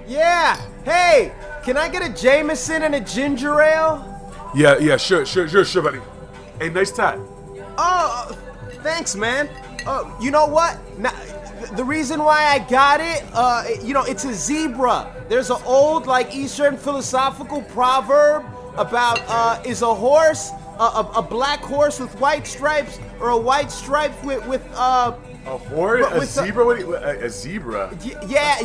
Yeah. Hey, can I get a Jameson and a ginger ale? Yeah, sure, buddy. Hey, nice tie. Oh, thanks, man. You know what? Now, the reason why I got it, it's a zebra. There's an old, Eastern philosophical proverb about, is a horse a black horse with white stripes or a white stripe with A horse? A zebra? A zebra? Yeah,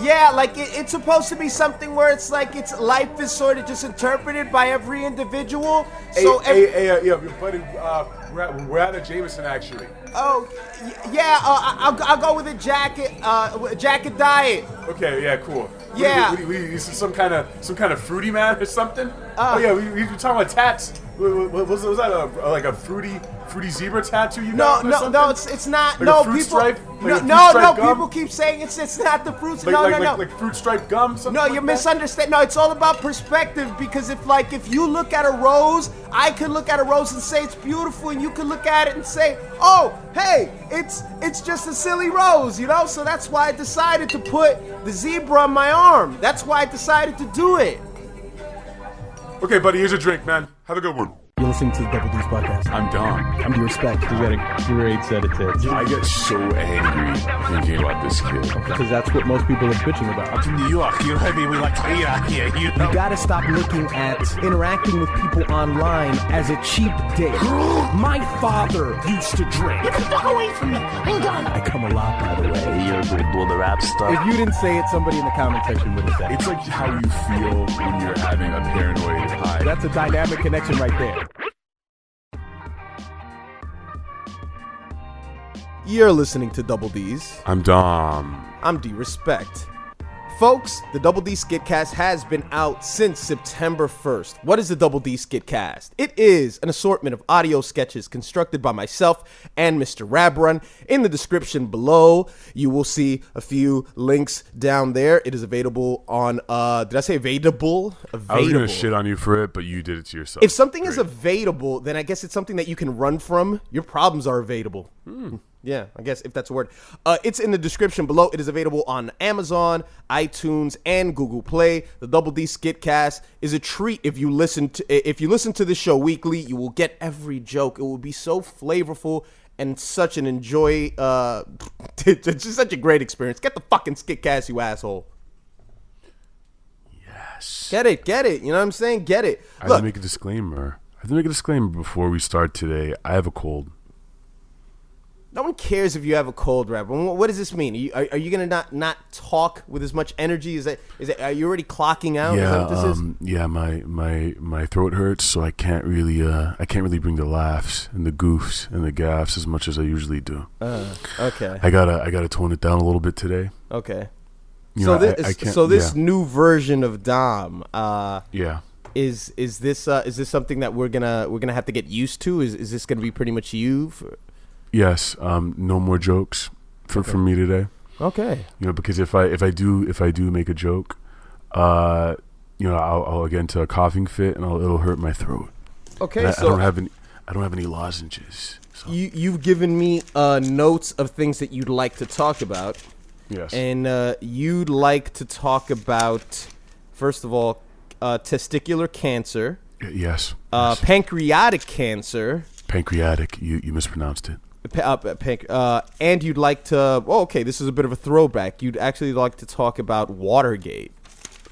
it's supposed to be something where it's its life is sort of just interpreted by every individual. Yeah, buddy, we're at a Jameson actually. Oh, yeah, I'll go with a jacket diet. Okay, yeah, cool. Yeah. What is this some kind of fruity man or something? We were talking about tats. Was that a fruity zebra tattoo you got? No, it's not. Like no, a fruit people. stripe? No, people keep saying it's not the fruits. No. Like fruit stripe gum. No, you misunderstand. No, it's all about perspective. Because if you look at a rose, I could look at a rose and say it's beautiful, and you could look at it and say, oh, hey, it's just a silly rose, So that's why I decided to put the zebra on my arm. That's why I decided to do it. Okay, buddy, here's a drink, man. Have a good one. You're listening to the Double D's podcast. I'm Dom. I'm d.respect. He's got a great set of tits. I get so angry thinking about this kid. Because that's what most people are bitching about. I'm from New York, you know what I mean? We like to eat out here, You gotta stop looking at interacting with people online as a cheap date. My father used to drink. Get the fuck away from me. I'm done. I come a lot, by the way. You're doing the rap stuff. If you didn't say it, somebody in the comment section would have said it. It's like how you feel when you're having a paranoid high. That's a dynamic connection right there. You're listening to Double D's. I'm Dom. I'm d.respect. Folks, the Double D Skitcast has been out since September 1st. What is the Double D Skitcast? It is an assortment of audio sketches constructed by myself and Mr. Rabrun. In the description below, you will see a few links down there. It is available on, did I say available? I was going to shit on you for it, but you did it to yourself. If something is available, then I guess it's something that you can run from. Your problems are available. Yeah, I guess if that's a word. It's in the description below. It is available on Amazon, iTunes, and Google Play. The Double D Skitcast is a treat. If you listen to the show weekly, you will get every joke. It will be so flavorful and such an enjoy. It's just such a great experience. Get the fucking Skitcast, you asshole. Yes. Get it. You know what I'm saying? Get it. I have to make a disclaimer. Before we start today. I have a cold. No one cares if you have a cold, rap. What does this mean? Are you gonna not talk with as much energy? Are you already clocking out? Yeah, is that what this is? Yeah. My throat hurts, so I can't really bring the laughs and the goofs and the gaffs as much as I usually do. Okay. I gotta tone it down a little bit today. Okay. So this new version of Dom. Yeah. Is this something that we're gonna have to get used to? Is this gonna be pretty much you? Yes, no more jokes from me today. Okay. Because if I do make a joke, I'll get into a coughing fit and it'll hurt my throat. Okay. I don't have any lozenges. So. You've given me notes of things that you'd like to talk about. Yes. And you'd like to talk about, first of all, testicular cancer. Yes. Pancreatic cancer. Pancreatic. You mispronounced it. And you'd like to. Oh, okay. This is a bit of a throwback. You'd actually like to talk about Watergate.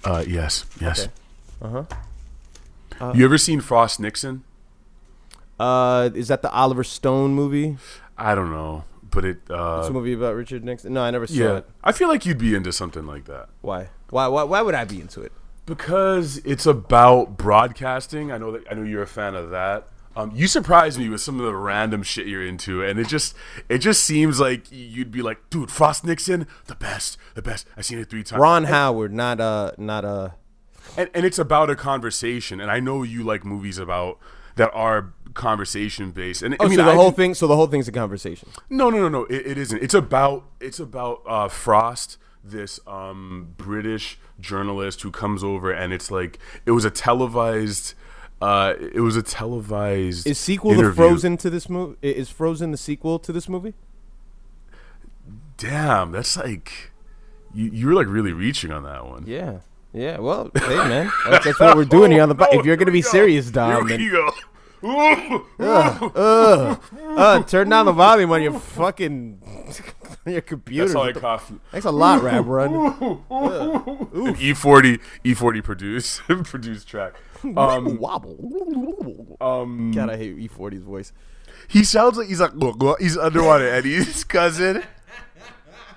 Yes. Okay. You ever seen Frost Nixon? Is that the Oliver Stone movie? I don't know, but it's a movie about Richard Nixon. No, I never saw it. I feel like you'd be into something like that. Why? Why would I be into it? Because it's about broadcasting. I know you're a fan of that. You surprised me with some of the random shit you're into, and it just seems like you'd be like, dude, Frost Nixon, the best. I've seen it 3 times. Ron Howard, not And it's about a conversation, and I know you like movies that are conversation based. And so the whole thing's a conversation. No. It isn't. It's about Frost, this British journalist who comes over, and it's like it was a televised. Is sequel interview. to Frozen to this movie? Is Frozen the sequel to this movie? Damn, that's like you were like really reaching on that one. Yeah. Yeah, well, hey, man. That's what we're doing here on the If you're going to be serious, Dom, Here then we go. turn down the volume on your fucking on your computer. That's all I cough. Thanks a lot, Rap Run. E40 produced track. Wobble. God, I hate E40's voice. He sounds like he's underwater, and he's cousin.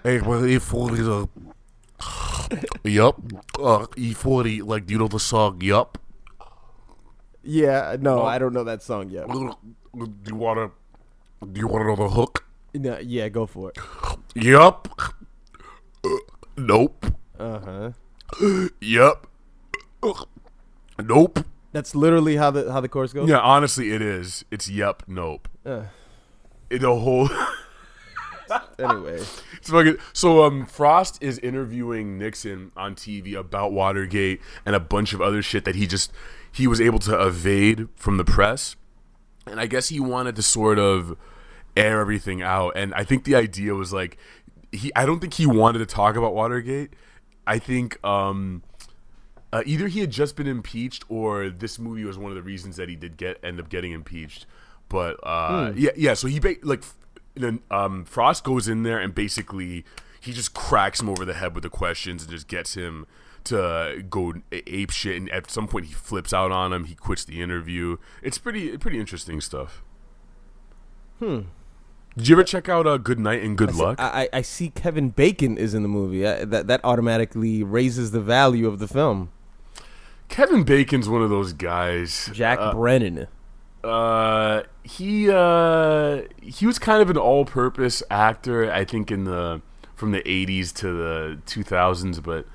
Hey, well, E40's yup. E40, like, do you know the song Yup? Yeah, no, I don't know that song yet. Do you wanna know the hook? No, yeah, go for it. Yup. Nope. Yup. Nope. That's literally how the chorus goes. Yeah, honestly, it is. It's yup, nope. The whole. Anyway, It's fucking, so Frost is interviewing Nixon on TV about Watergate and a bunch of other shit that he was able to evade from the press, and I guess he wanted to sort of air everything out. And I think the idea was like, I don't think he wanted to talk about Watergate. I think either he had just been impeached or this movie was one of the reasons that he did end up getting impeached. But yeah. So he Frost goes in there and basically he just cracks him over the head with the questions and just gets him to go ape shit. And at some point he flips out on him. He quits the interview. It's pretty interesting stuff. Did you ever check out Good Night and Good Luck? I see Kevin Bacon is in the movie. That automatically raises the value of the film. Kevin Bacon's one of those guys. Jack Brennan. He was kind of an all-purpose actor, I think, from the 80s to the 2000s, but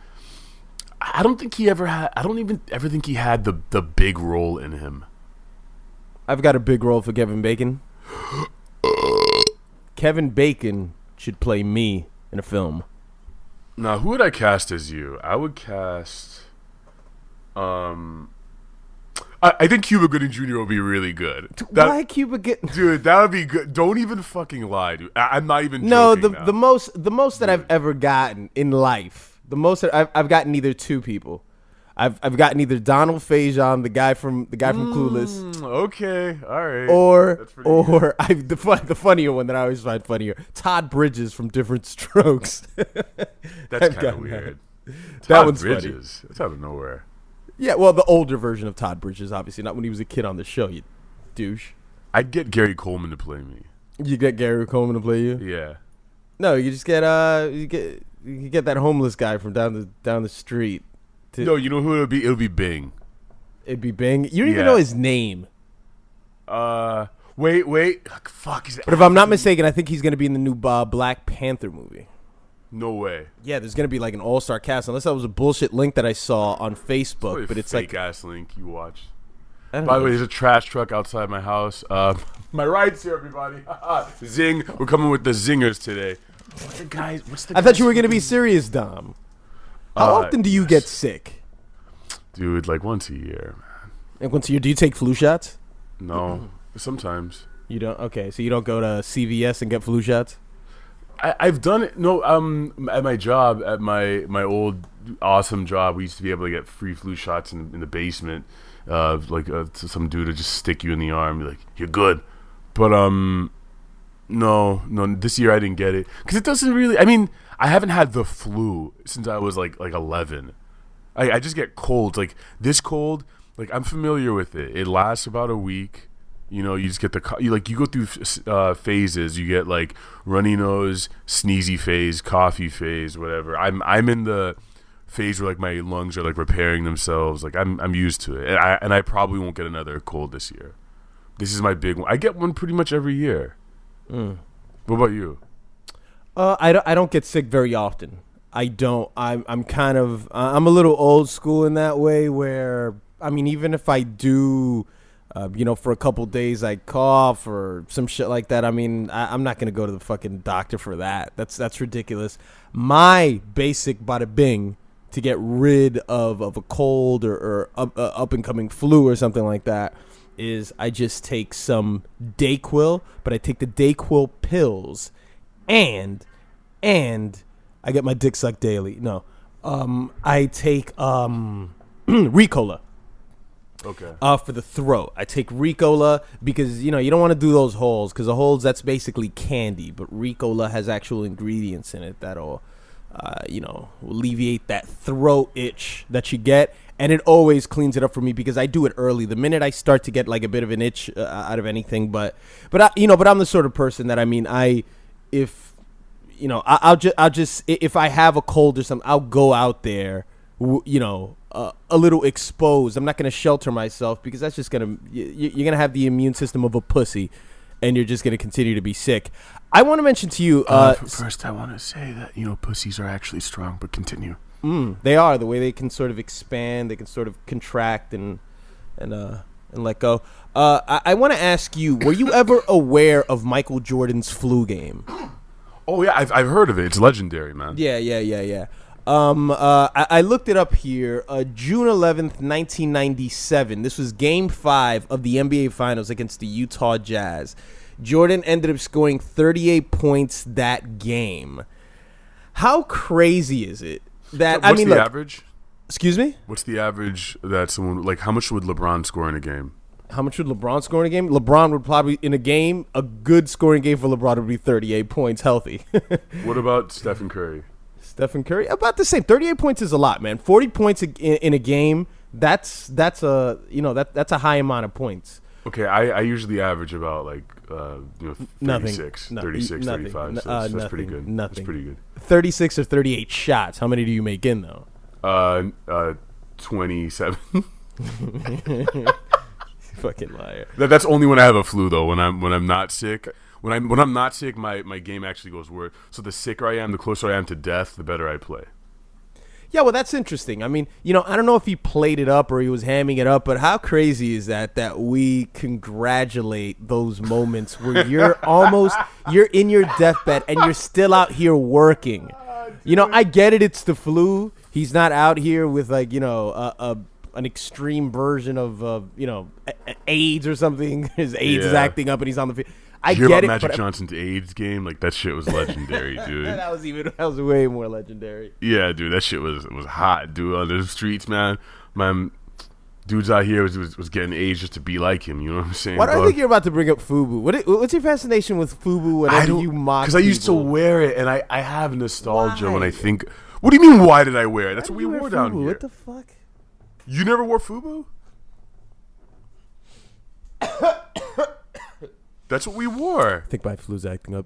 I don't even ever think he had the big role in him. I've got a big role for Kevin Bacon. Kevin Bacon should play me in a film. Now, who would I cast as you? I would cast I think Cuba Gooding Jr. will be really good. Why Cuba Gooding? Dude, that would be good. Don't even fucking lie, dude. I'm not even no, joking the most that I've ever gotten in life, the most that I've gotten either two people. I've gotten either Donald Faison, the guy from Clueless. Okay, all right. Or the funnier one that I always find funnier, Todd Bridges from Different Strokes. That's kind of weird. That one's Bridges. funny. That's out of nowhere. Yeah, well, the older version of Todd Bridges, obviously, not when he was a kid on the show, you douche. I'd get Gary Coleman to play me. You get Gary Coleman to play you? Yeah. No, you just get you get that homeless guy from down the street. No, you know who it'll be? It'll be Bing. It'd be Bing. You don't even know his name. Wait. Fuck. But if I'm not mistaken, I think he's gonna be in the new Black Panther movie. No way. Yeah, there's gonna be like an all-star cast, unless that was a bullshit link that I saw on Facebook. But it's fake like ass link you watched. By the way, there's a trash truck outside my house. My ride's here, everybody. Zing! We're coming with the zingers today. I thought you were gonna be serious, Dom. How often do you get sick? Dude, like once a year, man. And once a year, do you take flu shots? No, sometimes. You don't? Okay, so you don't go to CVS and get flu shots? I've done it. No, at my job, at my old awesome job, we used to be able to get free flu shots in the basement. Some dude would just stick you in the arm, be like, "You're good." But no, this year I didn't get it because it doesn't really. I mean, I haven't had the flu since I was like 11. I just get colds. Like this cold, like I'm familiar with it. It lasts about a week. You know, you just get you go through phases. You get like runny nose, sneezy phase, coughy phase, whatever. I'm in the phase where like my lungs are like repairing themselves. Like I'm used to it, and I probably won't get another cold this year. This is my big one. I get one pretty much every year. What about you? I don't get sick very often. I don't. I'm kind of I'm a little old school in that way. Where I mean, even if I do. For a couple days I cough or some shit like that. I mean, I'm not going to go to the fucking doctor for that. That's ridiculous. My basic bada bing to get rid of a cold or up and coming flu or something like that is I just take some Dayquil, but I take the Dayquil pills and I get my dick sucked daily. No. I take Ricola. Okay. For the throat, I take Ricola because you don't want to do those holes because the holes that's basically candy, but Ricola has actual ingredients in it that'll, alleviate that throat itch that you get, and it always cleans it up for me because I do it early. The minute I start to get like a bit of an itch out of anything, but I'm the sort of person that I'll just if I have a cold or something, I'll go out there, a little exposed. I'm not going to shelter myself because that's just going to, you're going to have the immune system of a pussy and you're just going to continue to be sick. I want to mention to you. First, I want to say that, pussies are actually strong, but continue. They are. The way they can sort of expand, they can sort of contract and let go. I want to ask you, were you ever aware of Michael Jordan's flu game? Oh, yeah, I've heard of it. It's legendary, man. Yeah. I looked it up here. June 11th, 1997. This was Game 5 of the NBA Finals against the Utah Jazz. Jordan ended up scoring 38 points that game. How crazy is it that What's the average? Excuse me? What's the average that someone how much would LeBron score in a game? How much would LeBron score in a game? LeBron would probably, in a game, a good scoring game for LeBron would be 38 points healthy. What about Stephen Curry? Stephen Curry, about the same. 38 points is a lot, man. 40 points in a game, that's a high amount of points. Okay, I usually average about 36, nothing. 36, Nothing. 35. So that's pretty good. Nothing. That's pretty good. 36 or 38 shots. How many do you make in though? 27. Fucking liar. That's only when I have a flu though. When I'm not sick. When I'm not sick, my game actually goes worse. So the sicker I am, the closer I am to death, the better I play. Yeah, well, that's interesting. I mean, I don't know if he played it up or he was hamming it up, but how crazy is that we congratulate those moments where you're in your deathbed and you're still out here working. I get it. It's the flu. He's not out here with an extreme version of AIDS or something. His AIDS is acting up and he's on the field. I Did you get hear it. about Magic Johnson's AIDS game? That shit was legendary, dude. that was way more legendary. Yeah, dude, that shit was hot, dude. On the streets, man, dudes out here was getting AIDS just to be like him. You know what I'm saying? Why do I think you're about to bring up FUBU? What's your fascination with FUBU? Whenever you mock, because I used to wear it, and I have nostalgia when I think. What do you mean? Why did I wear it? That's what we wore down here. What the fuck? You never wore FUBU? That's what we wore. I think my flu's acting up.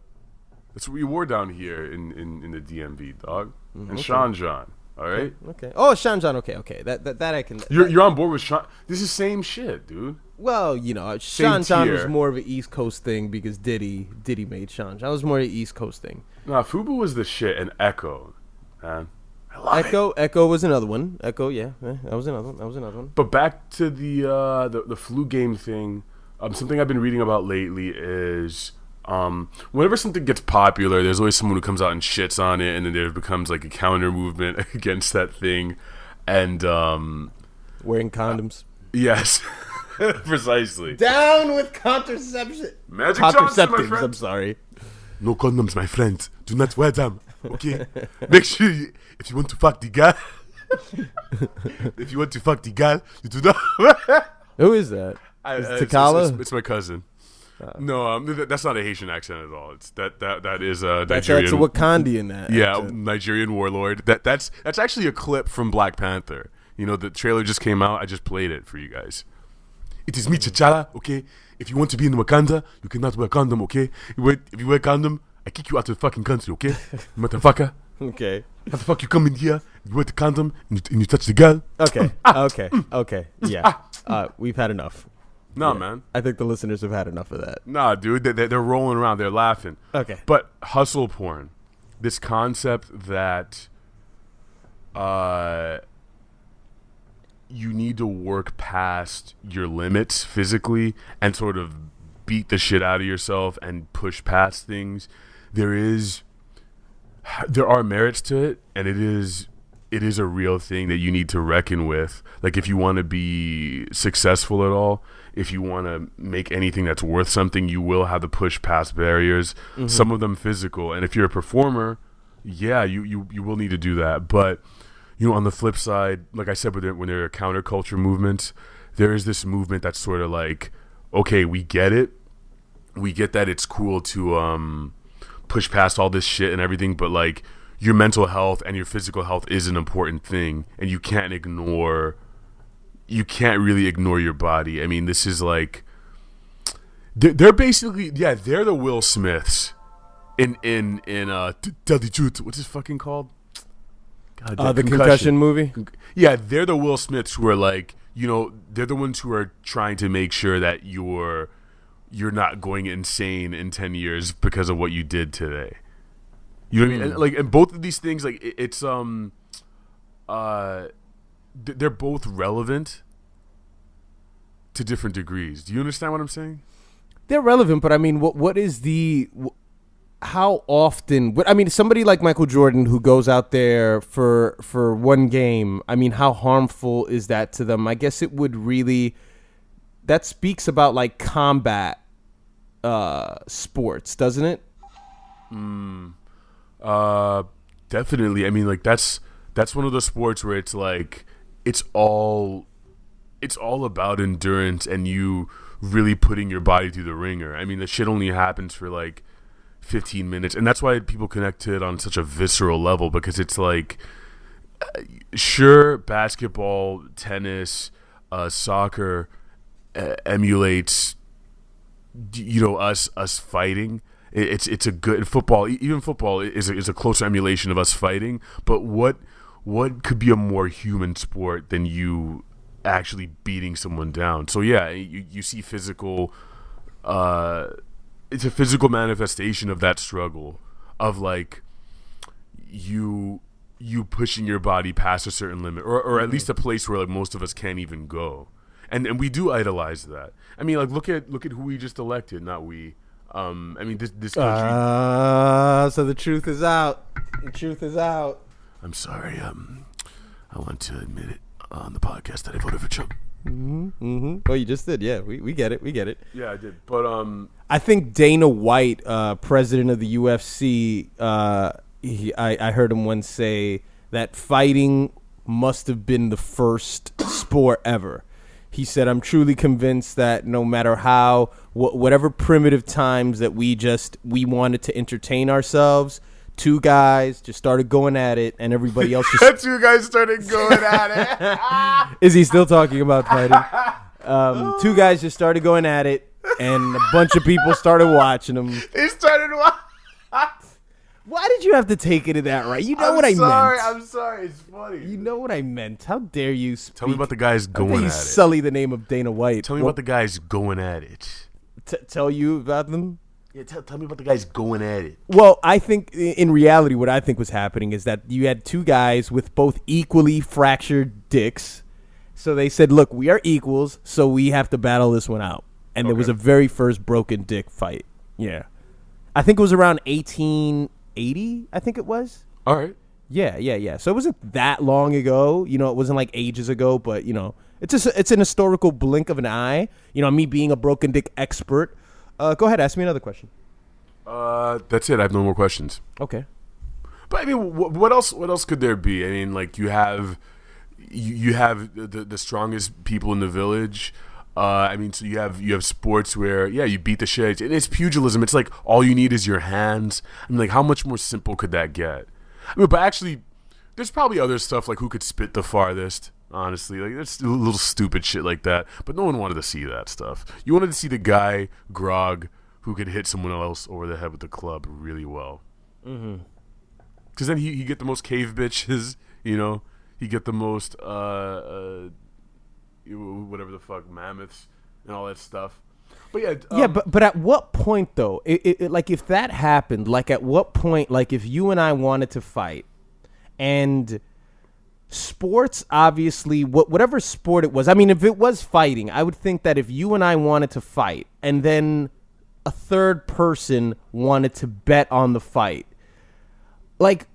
That's what we wore down here in the DMV, dog. And Sean John, all right? Okay. Oh, Sean John. Okay. That I can. You're on board with Sean. This is same shit, dude. Well, Sean John was more of an East Coast thing because Diddy made Sean John. It was more an East Coast thing. Nah, FUBU was the shit, and Echo, man. I love it. Echo was another one. Echo, yeah, that was another one. But back to the flu game thing. Something I've been reading about lately is whenever something gets popular, there's always someone who comes out and shits on it, and then there becomes like a counter movement against that thing. And wearing condoms. Yes, precisely. Down with contraception. Magic Contraceptives. Johnson, my friend. I'm sorry. No condoms, my friend. Do not wear them. Okay. Make sure if you want to fuck the girl, you do not. Who is that? Is Takala? It's my cousin. No, that's not a Haitian accent at all. It's that is a Nigerian. That's a Wakandian accent. Yeah, Nigerian warlord. That's actually a clip from Black Panther. The trailer just came out. I just played it for you guys. It is me, T'Challa. Okay, if you want to be in Wakanda, you cannot wear condom. Okay, if you wear condom, I kick you out of the fucking country. Okay, motherfucker. Okay. How the fuck you come in here? You wear the condom and you touch the girl. Okay. Okay. Yeah. We've had enough. No, man. I think the listeners have had enough of that. Nah, dude. They're rolling around. They're laughing. Okay. But hustle porn, this concept that you need to work past your limits physically and sort of beat the shit out of yourself and push past things. There are merits to it, and it is a real thing that you need to reckon with. Like, if you want to be successful at all, if you want to make anything that's worth something, you will have to push past barriers, some of them physical. And if you're a performer, yeah, you will need to do that. But, on the flip side, like I said, when there are counterculture movements, there is this movement that's sort of like, okay, we get it. We get that it's cool to push past all this shit and everything, but like your mental health and your physical health is an important thing, and you can't really ignore your body. I mean, this is like they're basically they're the Will Smiths in Tell the Truth. What's this fucking called? God, the concussion movie. Yeah, they're the Will Smiths who are like, they're the ones who are trying to make sure that you're not going insane in 10 years because of what you did today. You know what I mean? And, like, and both of these things, like, it's they're both relevant to different degrees. Do you understand what I'm saying? They're relevant, but I mean, what is how often? I mean, somebody like Michael Jordan who goes out there for one game. I mean, how harmful is that to them? I guess it would really. That speaks about like combat sports, doesn't it? Definitely. I mean, like that's one of those sports where it's like it's all about endurance and you really putting your body through the ringer. I mean, the shit only happens for like 15 minutes, and that's why people connect to it on such a visceral level, because it's like, sure, basketball, tennis, soccer emulates us fighting. It's a good football. Even football is a closer emulation of us fighting. But what could be a more human sport than you actually beating someone down? So yeah, you see physical. It's a physical manifestation of that struggle, of like you pushing your body past a certain limit, or at least a place where like most of us can't even go. And we do idolize that. I mean, like look at who we just elected. Not we. I mean, this country. So the truth is out. The truth is out. I'm sorry. I want to admit it on the podcast that I voted for Trump. Oh, you just did. Yeah, we get it. We get it. Yeah, I did. But I think Dana White, president of the UFC, I heard him once say that fighting must have been the first sport ever. He said, I'm truly convinced that no matter how, whatever primitive times that we wanted to entertain ourselves, two guys just started going at it, and everybody else just... Two guys started going at it. Is he still talking about fighting? Two guys just started going at it, and a bunch of people started watching them. They started watching. Why did you have to take it to that right? You know what I meant. I'm sorry. It's funny. You know what I meant. How dare you speak? Tell me about the guys going at it. Sully the name of Dana White. Tell me about the guys going at it. Tell you about them? Yeah, tell me about the guys going at it. Well, I think in reality what I think was happening is that you had two guys with both equally fractured dicks. So they said, look, we are equals, so we have to battle this one out. And there was a very first broken dick fight. Yeah. I think it was around 1880, I think it was. All right. Yeah. So it wasn't that long ago. It wasn't like ages ago, but, it's an historical blink of an eye. Me being a broken dick expert. Go ahead, ask me another question. That's it. I have no more questions. Okay. But I mean, what else? What else could there be? I mean, like you have the strongest people in the village. I mean, so you have sports where you beat the shit. And it's pugilism. It's like all you need is your hands. I mean, like how much more simple could that get? I mean, but actually, there's probably other stuff like who could spit the farthest. Honestly, like there's little stupid shit like that. But no one wanted to see that stuff. You wanted to see the guy Grog who could hit someone else over the head with the club really well. Mm-hmm. Because then he get the most cave bitches. He get the most whatever the fuck, mammoths and all that stuff. But but at what point though? Like if that happened, like at what point? Like if you and I wanted to fight, and sports, obviously, whatever sport it was. I mean, if it was fighting, I would think that if you and I wanted to fight, and then a third person wanted to bet on the fight, like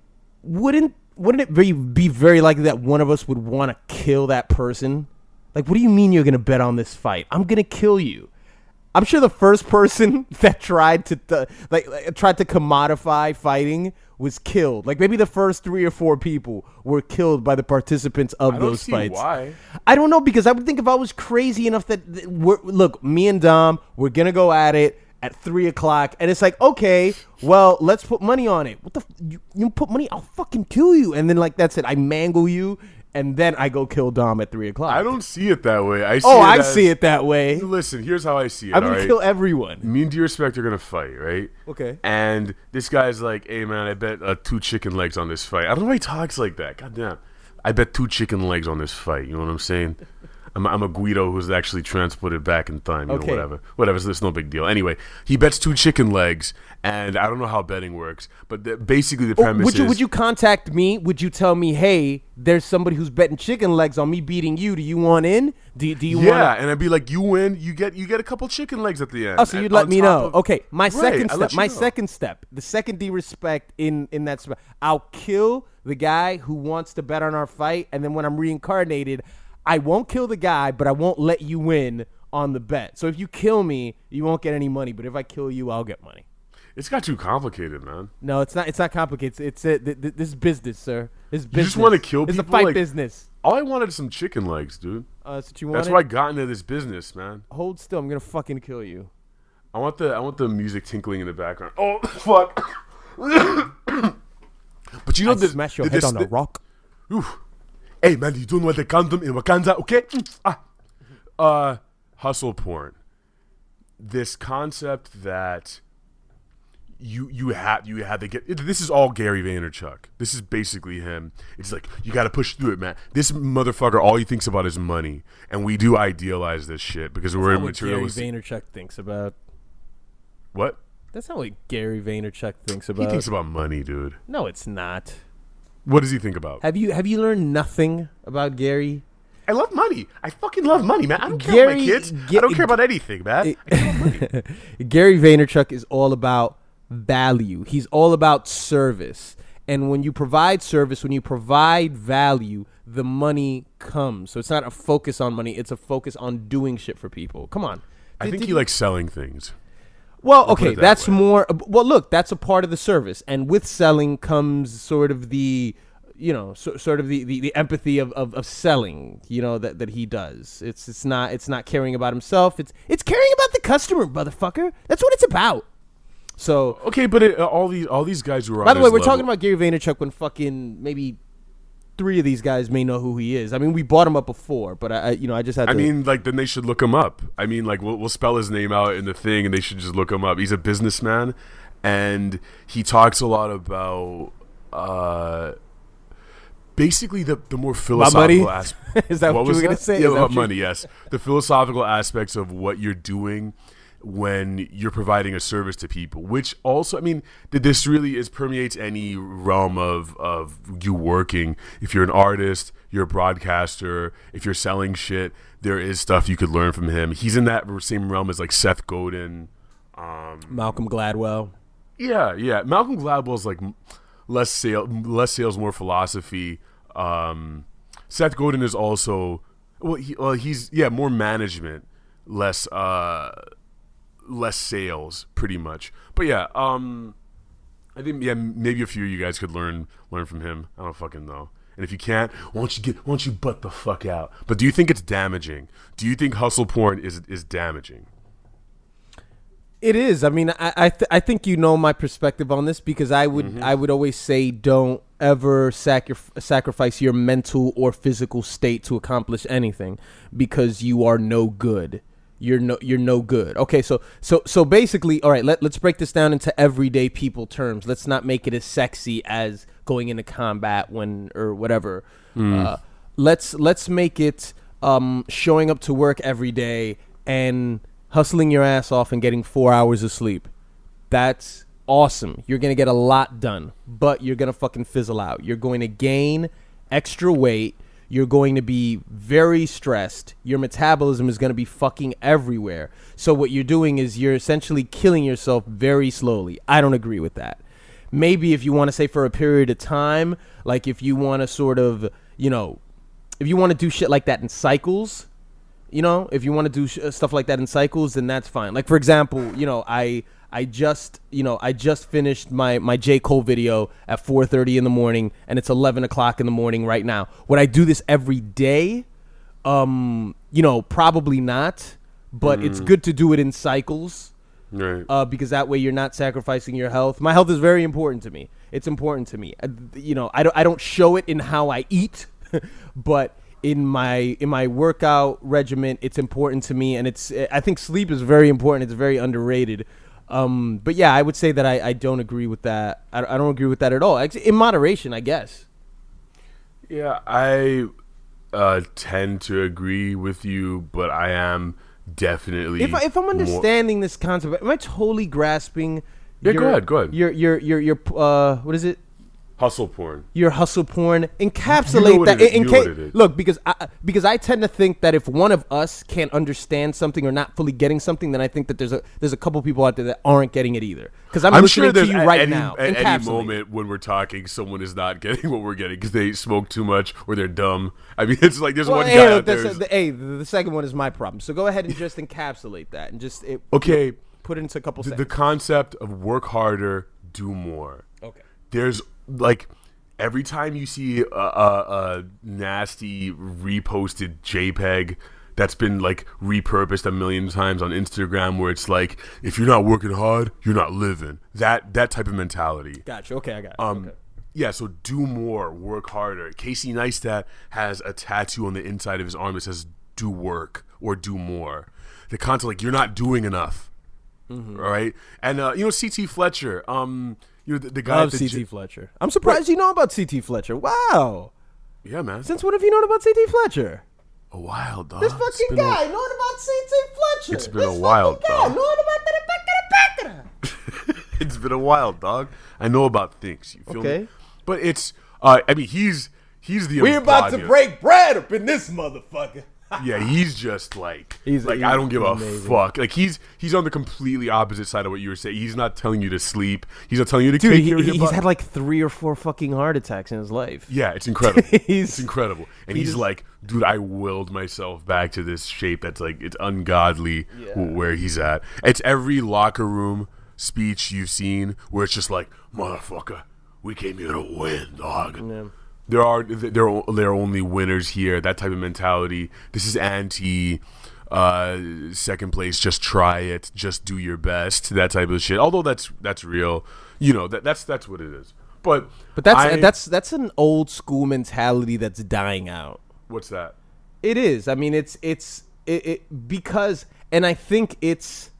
wouldn't it be very likely that one of us would want to kill that person? Like, what do you mean you're going to bet on this fight? I'm going to kill you. I'm sure the first person that tried to tried to commodify fighting was killed. Like maybe the first 3 or 4 people were killed by the participants of those fights. Why? I don't know, because I would think if I was crazy enough look, me and Dom, we're gonna go at it at 3 o'clock, and it's like, okay, well, let's put money on it. What the? You put money? I'll fucking kill you, and then like that's it. I mangle you. And then I go kill Dom at 3 o'clock. I don't see it that way. I see it that way. Listen, here's how I see it. I'm gonna kill everyone. Me and d.respect are gonna fight, right? Okay. And this guy's like, "Hey man, I bet 2 chicken legs on this fight." I don't know why he talks like that. God damn. I bet 2 chicken legs on this fight. You know what I'm saying? I'm a Guido who's actually transported back in time. You know, whatever. So it's no big deal. Anyway, he bets 2 chicken legs, and I don't know how betting works, but basically the premise is... Would you contact me? Would you tell me, hey, there's somebody who's betting chicken legs on me beating you. Do you want in? Do you want? Yeah, and I'd be like, you win. You get a couple chicken legs at the end. Oh, so you'd let me know. Okay, my second second step, the second d.respect in that spot, I'll kill the guy who wants to bet on our fight, and then when I'm reincarnated, I won't kill the guy, but I won't let you win on the bet. So if you kill me, you won't get any money. But if I kill you, I'll get money. It's got too complicated, man. No, it's not. It's not complicated. This is business, sir. This is business. You just want to kill people? It's a fight business. All I wanted is some chicken legs, dude. That's what you wanted? That's why I got into this business, man. Hold still. I'm gonna fucking kill you. I want the music tinkling in the background. Oh fuck! But you know, smash your head on a rock. Oof. Hey man, you don't know what the condom in Wakanda, okay? Hustle porn. This concept that you have to get. This is all Gary Vaynerchuk. This is basically him. It's like you got to push through it, man. This motherfucker, all he thinks about is money, and we do idealize this shit because we're materialistic. Gary Vaynerchuk thinks about what? That's not what Gary Vaynerchuk thinks about. He thinks about money, dude. No, it's not. What does he think about? Have you learned nothing about Gary? I love money. I fucking love money, man. I don't care about my kids. I don't care about anything, man. I love money. Gary Vaynerchuk is all about value. He's all about service. And when you provide service, when you provide value, the money comes. So it's not a focus on money. It's a focus on doing shit for people. Come on. I think he likes selling things. Well, okay, that's more. Well, look, that's a part of the service, and with selling comes sort of the, sort of the empathy of selling, that he does. It's not caring about himself. It's caring about the customer, motherfucker. That's what it's about. So okay, but all these guys who are. By the way, we're talking about Gary Vaynerchuk when fucking maybe 3 of these guys may know who he is. I mean, we brought him up before, but I just had to. I mean, like, then they should look him up. I mean, like, we'll spell his name out in the thing, and they should just look him up. He's a businessman, and he talks a lot about basically the more philosophical aspects. Is that what you were going to say? Yeah, about money, yes. The philosophical aspects of what you're doing when you're providing a service to people, which also, I mean, this really permeates any realm of you working. If you're an artist, you're a broadcaster, if you're selling shit, there is stuff you could learn from him. He's in that same realm as like Seth Godin, Malcolm Gladwell. Yeah. Malcolm Gladwell's like less sales, more philosophy. Seth Godin is also he's more management, less sales, pretty much. But yeah, I think maybe a few of you guys could learn from him. I don't fucking know. And if you can't, why don't you butt the fuck out? But do you think it's damaging? Do you think hustle porn is damaging? It is. I mean, I think my perspective on this, because I would always say don't ever sacrifice your mental or physical state to accomplish anything, because you are no good. You're no good. Okay, so basically, all right, let's break this down into everyday people terms. Let's not make it as sexy as going into combat or whatever. Let's make it showing up to work every day and hustling your ass off and getting 4 hours of sleep. That's awesome. You're going to get a lot done, but you're going to fucking fizzle out. You're going to gain extra weight. You're going to be very stressed. Your metabolism is going to be fucking everywhere. So what you're doing is you're essentially killing yourself very slowly. I don't agree with that. Maybe if you want to say for a period of time, like if you want to sort of, if you want to do shit like that in cycles, You know, if you want to do stuff like that in cycles, then that's fine. Like, for example, you know, I just finished my j.cole video at 4:30 in the morning, and it's 11 o'clock in the morning right now. Would I do this every day? You know, probably not, but it's good to do it in cycles. Right. Because that way you're not sacrificing your health. My health is very important to me. It's important to me. You know, I don't show it in how I eat, but in my workout regimen, it's important to me, and I think sleep is very important. It's very underrated. But yeah, I would say that I don't agree with that. I don't agree with that at all. In moderation, I guess. Yeah, I tend to agree with you, but I am definitely. If I'm understanding this concept, am I totally grasping? Yeah, go ahead. Your what is it? Hustle porn. Your hustle porn. Encapsulate that. Look, because I tend to think that if one of us can't understand something or not fully getting something, then I think that there's a couple people out there that aren't getting it either. Because I'm listening sure to you right now. At any moment when we're talking, someone is not getting what we're getting because they smoke too much or they're dumb. I mean, it's like there's one guy out there. The second one is my problem. So go ahead and just encapsulate that and just okay. Put it into a couple seconds. The concept of work harder, do more. Okay. There's like every time you see a nasty reposted JPEG that's been like repurposed a million times on Instagram, where it's like, if you're not working hard, you're not living. That type of mentality. Gotcha. Okay, I got it. Okay. Yeah, so do more, work harder. Casey Neistat has a tattoo on the inside of his arm that says "do work" or "do more." The concept, like, you're not doing enough. Mm-hmm. Right? And you know, C.T. Fletcher, you know, the guy. Love C.T. Fletcher. I'm surprised you know about C.T. Fletcher. Wow. Yeah, man. Since when have you known about C.T. Fletcher? A while, dog. This fucking guy knowing about C.T. Fletcher. It's been a while, dog. Knowing about that. It's been a while, dog. I know about things. You feel me? But it's, I mean, he's the. We're about to break bread up in this motherfucker. Yeah, he's just like, I don't give a fuck. Like, he's on the completely opposite side of what you were saying. He's not telling you to sleep. He's not telling you to take care of your body. He's had like 3 or 4 fucking heart attacks in his life. Yeah, it's incredible. It's incredible. And he's like, dude, I willed myself back to this shape that's like, it's ungodly where he's at. It's every locker room speech you've seen where it's just like, motherfucker, we came here to win, dog. Yeah. There are only winners here. That type of mentality. This is anti second place. Just try it. Just do your best. That type of shit. Although that's real. You know, that's what it is. But that's an old school mentality that's dying out. What's that? It is. I mean, it's because, and I think it's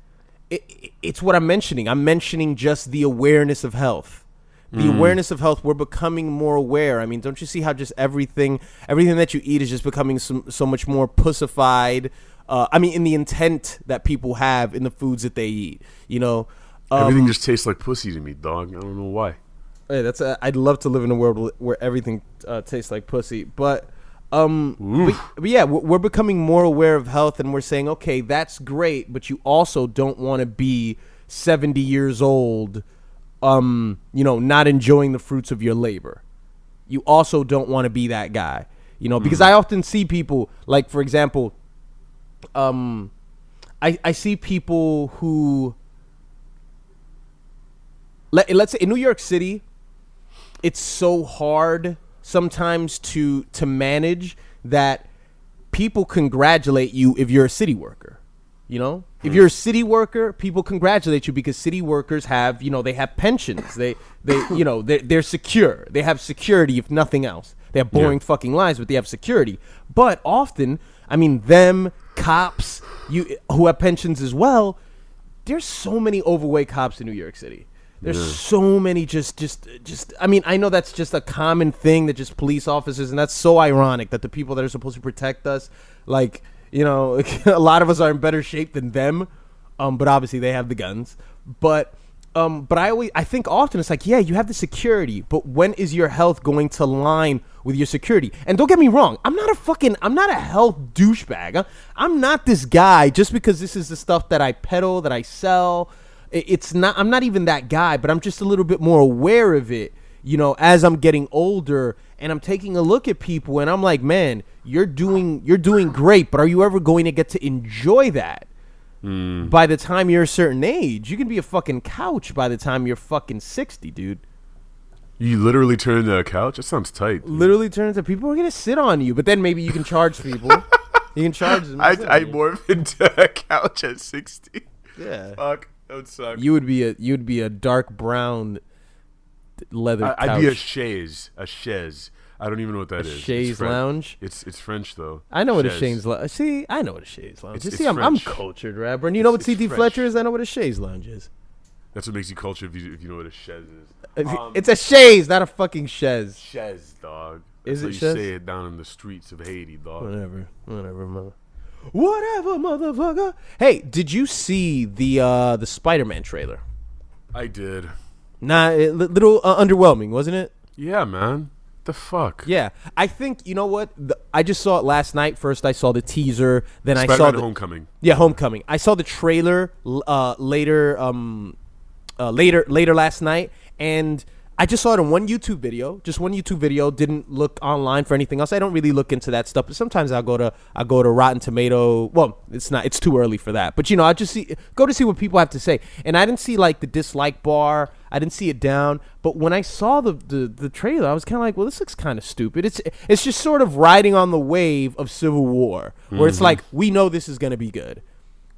what I'm mentioning. I'm mentioning just the awareness of health. The awareness of health, we're becoming more aware. I mean, don't you see how just everything that you eat is just becoming so much more pussified? I mean, in the intent that people have in the foods that they eat, you know? Everything just tastes like pussy to me, dog. I don't know why. Hey, I'd love to live in a world where everything tastes like pussy. But yeah, we're becoming more aware of health, and we're saying, okay, that's great, but you also don't want to be 70 years old, you know, not enjoying the fruits of your labor. You also don't want to be that guy, you know, because I often see people, like, for example, I see people who, let's say in New York City, it's so hard sometimes to manage that people congratulate you if you're a city worker. You know, if you're a city worker, people congratulate you because city workers have, you know, they have pensions. They you know, they're secure. They have security, if nothing else. They have boring fucking lives, but they have security. But often, I mean, them cops, who have pensions as well. There's so many overweight cops in New York City. There's so many just. I mean, I know that's just a common thing that just police officers, and that's so ironic that the people that are supposed to protect us, like, you know, a lot of us are in better shape than them, but obviously they have the guns. But I think often it's like, yeah, you have the security, but when is your health going to line with your security? And don't get me wrong, I'm not a health douchebag. I'm not this guy just because this is the stuff that I peddle, that I sell. I'm not even that guy, but I'm just a little bit more aware of it. as I'm getting older and I'm taking a look at people and I'm like, man, you're doing great, but are you ever going to get to enjoy that? By the time you're a certain age, you can be a fucking couch by the time you're fucking 60, dude. You literally turn into a couch? That sounds tight. Dude. Literally turn into people are gonna sit on you, but then maybe you can charge people. You can charge them. I morph into a couch at 60. Yeah. Fuck, that would suck. You'd be a dark brown leather couch. I'd be a chaise. A chaise. I don't even know what that is. Chaise lounge? It's French though. I know what a Chaise. chaise lounge. See, I know what a chaise lounge is. It's See, I'm French. cultured, rapper. And you know what It's C.T. French. Fletcher is? I know what a chaise lounge is. That's what makes you cultured if you know what a chaise is. It's a chaise, not a fucking chaise. Chaise, dog. Is That's it how you chaise? say it down in the streets of Haiti, dog. Whatever, motherfucker. Hey, did you see the Spider-Man trailer? I did. Nah, little underwhelming, wasn't it? Yeah, man. The fuck? Yeah, I think you know what. I just saw it last night. First, I saw the teaser. Then I saw Spider-Man the Homecoming. Yeah, Homecoming. I saw the trailer later last night, and I just saw it in one YouTube video. Just one YouTube video. Didn't look online for anything else. I don't really look into that stuff. But sometimes I'll go to Rotten Tomato. Well, it's too early for that. But I just go to see what people have to say. And I didn't see like the dislike bar. I didn't see it down. But when I saw the trailer, I was kind of like, well, this looks kind of stupid. It's just sort of riding on the wave of Civil War, where it's like, we know this is going to be good.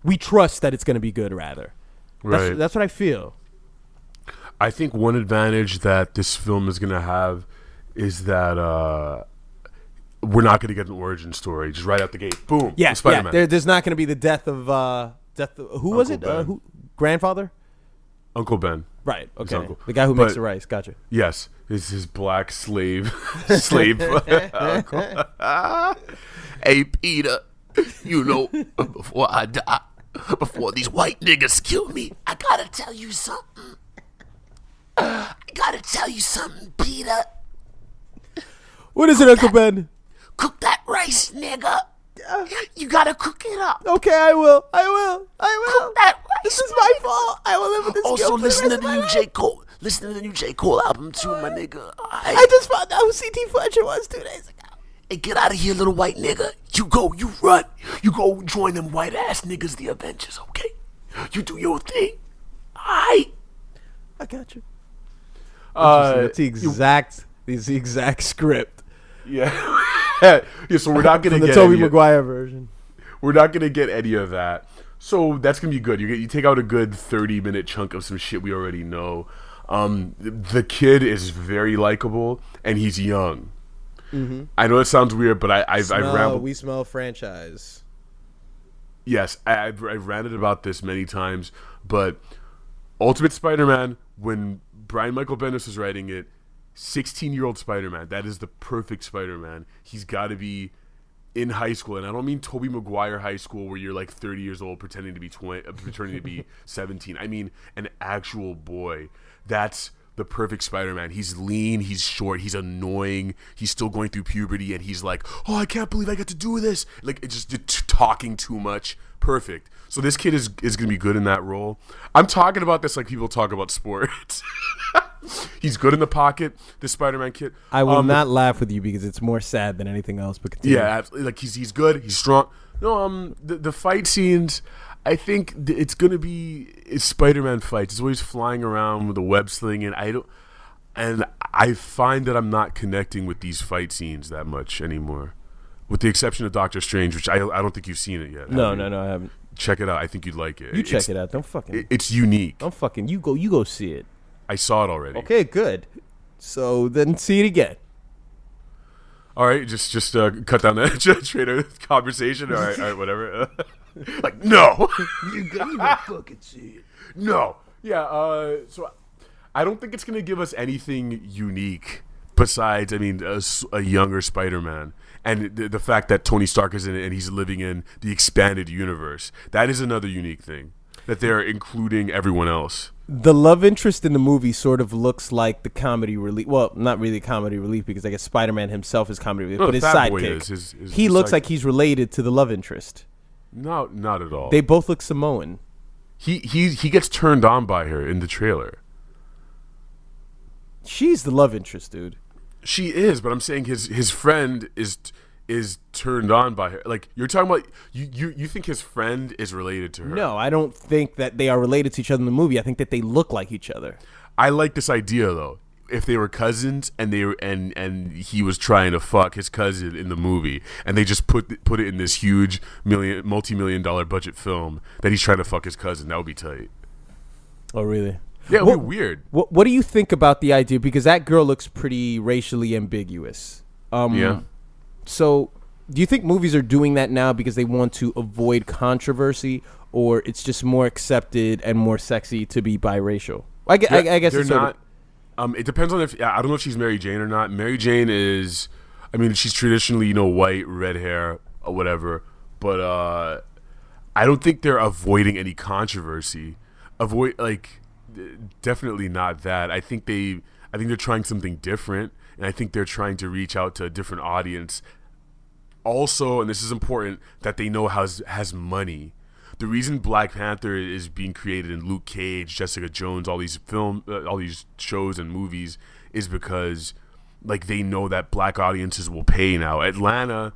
We trust that it's going to be good, rather. Right. That's what I feel. I think one advantage that this film is going to have is that we're not going to get an origin story just right out the gate. Boom. Yeah, Spider-Man. There's not going to be the death of who was it? Ben. Who grandfather? Uncle Ben. Right. His Okay. uncle. The guy who makes But- the rice. Gotcha. Yes, is his black slave uncle. Hey, Peter, before I die, before these white niggas kill me, I gotta tell you something. Peter. What is it, Uncle Ben? Cook that rice, nigga. You gotta cook it up. Okay, I will. Cook that rice. This is my fault. I will live with this Also, guilt for the listen to rest the of my new life. j.cole. Listen to the new j.cole album too, my nigga. I just found out who C.T. Fletcher was 2 days ago. Hey, get out of here, little white nigga. You run. You go join them white ass niggas, the Avengers, okay? You do your thing. Alright. I got you. Uh, That's the exact script yeah. Yeah. So we're not going from to the get Tobey any, Maguire version. we're not going to get any of that. So that's going to be good. You take out a good 30-minute chunk of some shit we already know. The kid is very likable and he's young. Mm-hmm. I know it sounds weird, but I've rambled. We smell franchise. Yes, I've ranted about this many times, but Ultimate Spider-Man, when Brian Michael Bendis was writing it, 16-year-old Spider-Man, that is the perfect Spider-Man. He's got to be in high school, and I don't mean Tobey Maguire high school where you're like 30 years old pretending to be 17. I mean an actual boy. That's the perfect Spider-Man. He's lean, he's short, he's annoying, he's still going through puberty, and he's like, oh, I can't believe I got to do this. Like, it's just talking too much. Perfect. So this kid is going to be good in that role. I'm talking about this like people talk about sports. He's good in the pocket, this Spider-Man kid. I will not laugh with you because it's more sad than anything else. But continue. Yeah, absolutely. Like he's good, he's strong. No, the fight scenes, I think it's gonna be Spider-Man fights. It's always flying around with a web sling, and I find that I'm not connecting with these fight scenes that much anymore, with the exception of Doctor Strange, which I don't think you've seen it yet. No, I haven't. Check it out. I think you'd like it. You check it out. Don't fucking. It's unique. Don't fucking. You go see it. I saw it already. Okay, good. So then see it again. All right, just cut down that trader conversation. All right, whatever. Like, no. You gotta fucking see it. No. Yeah, so I don't think it's going to give us anything unique besides, I mean, a younger Spider-Man. And the fact that Tony Stark is in it and he's living in the expanded universe. That is another unique thing, that they're including everyone else. The love interest in the movie sort of looks like the comedy relief. Well, not really comedy relief because I guess Spider-Man himself is comedy relief, No, but his Fat Boy sidekick. is He his looks sidekick. like he's related to the love interest. No, not at all. They both look Samoan. He gets turned on by her in the trailer. She's the love interest, dude. She is, but I'm saying his friend is turned on by her. Like, you're talking about, you think his friend is related to her. No, I don't think that they are related to each other in the movie. I think that they look like each other. I like this idea though. If they were cousins and and he was trying to fuck his cousin in the movie, and they just put it in this huge multi-million-dollar budget film that he's trying to fuck his cousin, that would be tight. Oh, really? Yeah, it would be weird. What do you think about the idea? Because that girl looks pretty racially ambiguous. Yeah. So, do you think movies are doing that now because they want to avoid controversy, or it's just more accepted and more sexy to be biracial? I guess they're it's sort not. It depends on if I don't know if she's Mary Jane or not. Mary Jane is, I mean, she's traditionally white, red hair, or whatever. But I don't think they're avoiding any controversy. Definitely not that. I think they're trying something different, and I think they're trying to reach out to a different audience. Also, and this is important, that they know has money. The reason Black Panther is being created in Luke Cage, Jessica Jones, all these shows and movies is because like they know that black audiences will pay now. Atlanta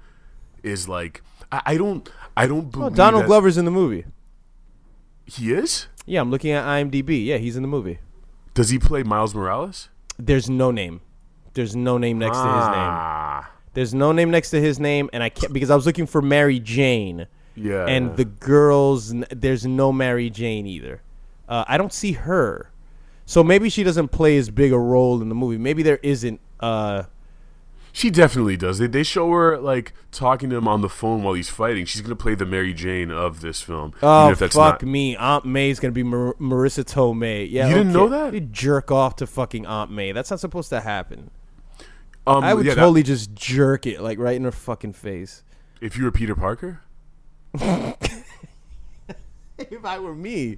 is like I don't believe Donald Glover's in the movie. He is? Yeah, I'm looking at IMDb. Yeah, he's in the movie. Does he play Miles Morales? There's no name. There's no name next to his name. There's no name next to his name, and I can't because I was looking for Mary Jane. Yeah. And the girls, there's no Mary Jane either. I don't see her. So maybe she doesn't play as big a role in the movie. Maybe there isn't. She definitely does. They show her like talking to him on the phone while he's fighting. She's gonna play the Mary Jane of this film. Oh, fuck me. Aunt May's gonna be Marissa Tomei. Yeah, you didn't know that? You jerk off to fucking Aunt May. That's not supposed to happen. I would totally just jerk it like right in her fucking face. If you were Peter Parker? If I were me.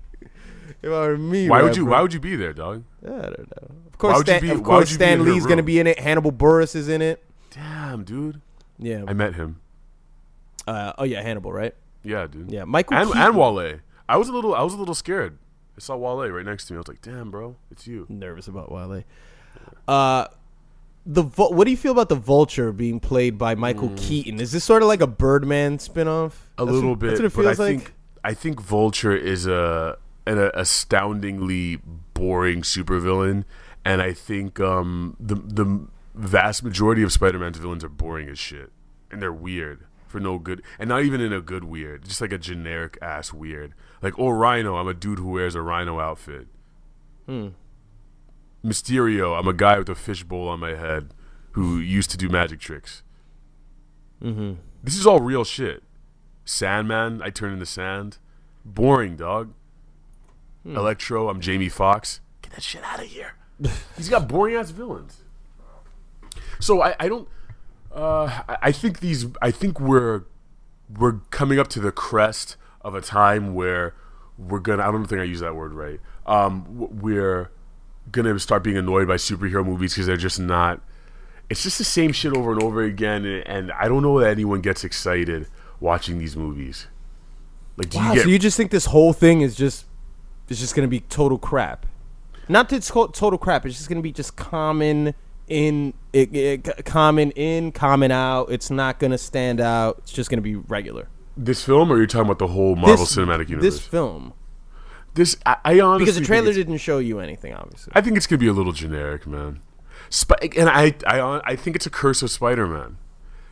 Why would you be there, dog? I don't know. Of course, Stan Lee's gonna be in it. Hannibal Buress is in it. Damn, dude. Yeah, I met him. Oh yeah, Hannibal, right? Yeah, dude. Yeah, Michael and Wale. I was a little scared. I saw Wale right next to me. I was like, damn, bro, it's you. Nervous about Wale. What do you feel about the Vulture being played by Michael Keaton? Is this sort of like a Birdman spinoff? A little bit. That's what it feels like. I think Vulture is an astoundingly boring supervillain, and I think the vast majority of Spider-Man's villains are boring as shit, and they're weird for no good, and not even in a good weird, just like a generic ass weird. Like, Rhino, I'm a dude who wears a rhino outfit. Mysterio, I'm a guy with a fishbowl on my head who used to do magic tricks. This is all real shit. Sandman, I turn into sand. Boring, dog. Electro, I'm Jamie Foxx. Get that shit out of here. He's got boring ass villains. So I don't. I think we're coming up to the crest of a time where we're gonna. I don't think I use that word right. We're gonna start being annoyed by superhero movies because they're just not. It's just the same shit over and over again, and I don't know that anyone gets excited watching these movies. Like, So you just think this whole thing is just gonna be total crap? Not that it's total crap. It's just gonna be just common in, common out. It's not gonna stand out. It's just gonna be regular. This film, or you're talking about the whole Marvel Cinematic Universe? This film. I honestly, because the trailer didn't show you anything, obviously. I think it's gonna be a little generic, man. And I think it's a curse of Spider-Man.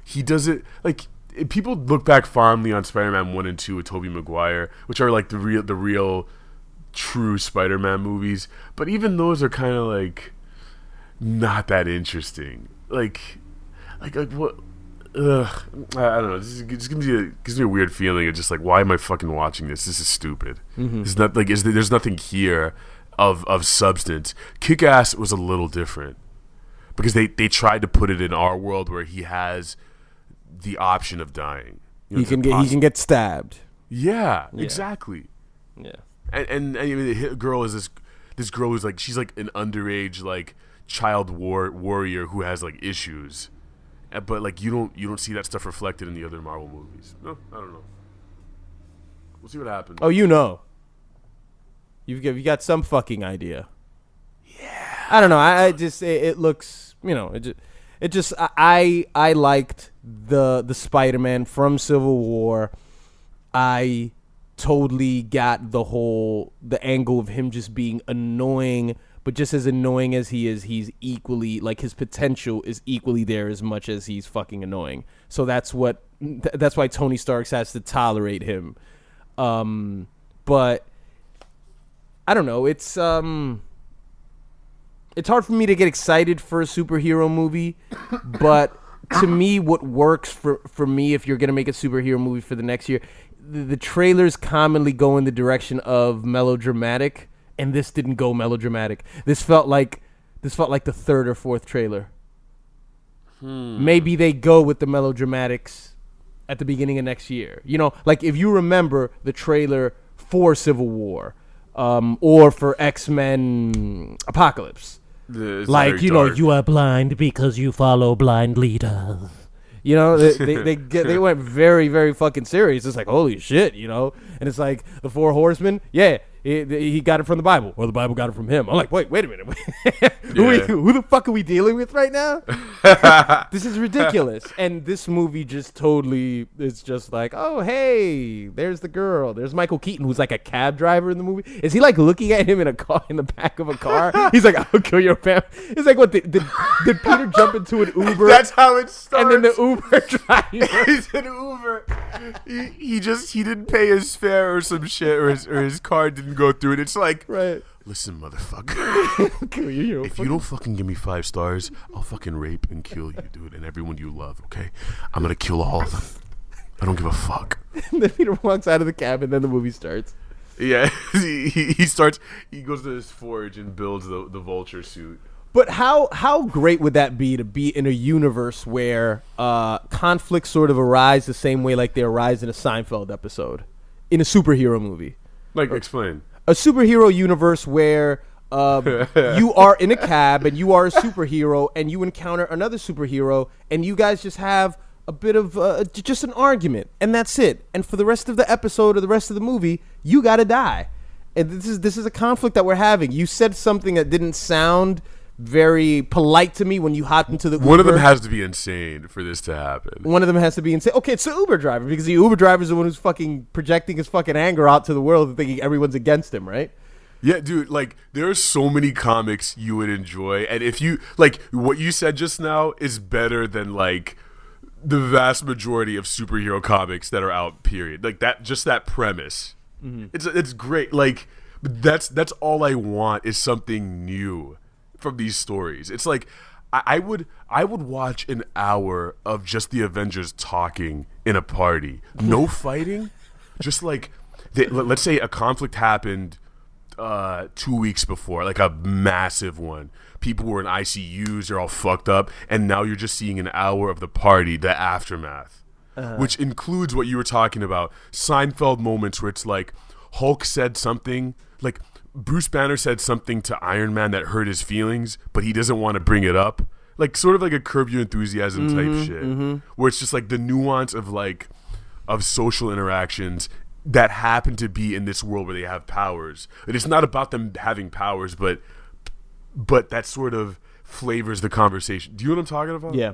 He does it like people look back fondly on Spider-Man 1 and 2 with Tobey Maguire, which are like the real true Spider-Man movies. But even those are kind of like not that interesting. Like what? I don't know. This gives me a weird feeling of just like, why am I fucking watching this? This is stupid. It's not like there's nothing here of substance. Kick-Ass was a little different because they tried to put it in our world where he has the option of dying. He can get stabbed. Yeah, exactly. Yeah. And I mean, the girl is this girl who's like, she's like an underage like child warrior who has like issues. But like you don't see that stuff reflected in the other Marvel movies. No, I don't know. We'll see what happens. Oh, you know. You got some fucking idea. Yeah. I don't know. I just it looks, I liked the Spider-Man from Civil War. I totally got the angle of him just being annoying, but just as annoying as he is, he's equally, like, his potential is equally there as much as he's fucking annoying. So that's why Tony Stark has to tolerate him. But I don't know. It's hard for me to get excited for a superhero movie, but to me, what works for me, if you're gonna make a superhero movie for the next year, the trailers commonly go in the direction of melodramatic, and this didn't go melodramatic. This felt like the third or fourth trailer. Maybe they go with the melodramatics at the beginning of next year. Like if you remember the trailer for Civil War, or for X-Men Apocalypse, like You are blind because you follow blind leaders. They went very, very fucking serious. It's like, holy shit, and it's like the Four Horsemen. Yeah, he got it from the Bible, or the Bible got it from him. I'm like, wait a minute. Who the fuck are we dealing with right now? This is ridiculous. And this movie just totally is just like, oh, hey, there's the girl. There's Michael Keaton, who's like a cab driver in the movie. Is he like looking at him in a car, in the back of a car? He's like, I'll kill your family. It's like, what, did Peter jump into an Uber? That's how it starts. And then the Uber driver. He's an Uber. He didn't pay his fare or some shit, or his car didn't go through it. It's like, right. Listen, motherfucker. If you don't fucking give me 5 stars, I'll fucking rape and kill you, dude, and everyone you love, okay? I'm gonna kill all of them. I don't give a fuck. And then Peter walks out of the cab, and then the movie starts. Yeah, he goes to his forge and builds the vulture suit. But how great would that be to be in a universe where conflicts sort of arise the same way like they arise in a Seinfeld episode, in a superhero movie? Like, explain. A superhero universe where you are in a cab and you are a superhero and you encounter another superhero and you guys just have a bit of just an argument, and that's it. And for the rest of the episode or the rest of the movie, you gotta die. And this is a conflict that we're having. You said something that didn't sound very polite to me when you hopped into the Uber. One of them has to be insane for this to happen. One of them has to be insane. Okay, it's the Uber driver, because the Uber driver is the one who's fucking projecting his fucking anger out to the world and thinking everyone's against him, right? Yeah, dude, like, there are so many comics you would enjoy, and if you, like, what you said just now is better than, like, the vast majority of superhero comics that are out, period. Like, that premise. Mm-hmm. It's great. Like, that's all I want is something new from these stories. It's like I would watch an hour of just the Avengers talking in a party, no fighting, just like let's say a conflict happened 2 weeks before, like a massive one. People were in ICUs, they're all fucked up, and now you're just seeing an hour of the party, the aftermath, which includes what you were talking about, Seinfeld moments where it's like Hulk said something, like Bruce Banner said something to Iron Man that hurt his feelings, but he doesn't want to bring it up. Like, sort of like a Curb Your Enthusiasm type shit, where it's just like the nuance of social interactions that happen to be in this world where they have powers. And it's not about them having powers, but that sort of flavors the conversation. Do you know what I'm talking about? Yeah.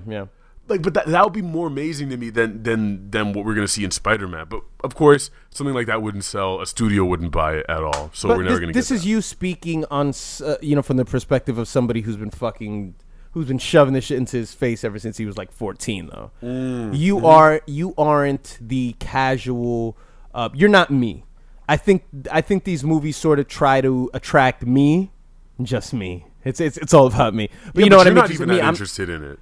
Like, but that would be more amazing to me than what we're gonna see in Spider-Man. But of course, something like that wouldn't sell. A studio wouldn't buy it at all. So we're never gonna. This is you speaking on, from the perspective of somebody who's been shoving this shit into his face ever since he was like 14. Though you aren't the casual. You're not me. I think these movies sort of try to attract me, just me. It's all about me. But you know what I mean? You're not even that interested in it.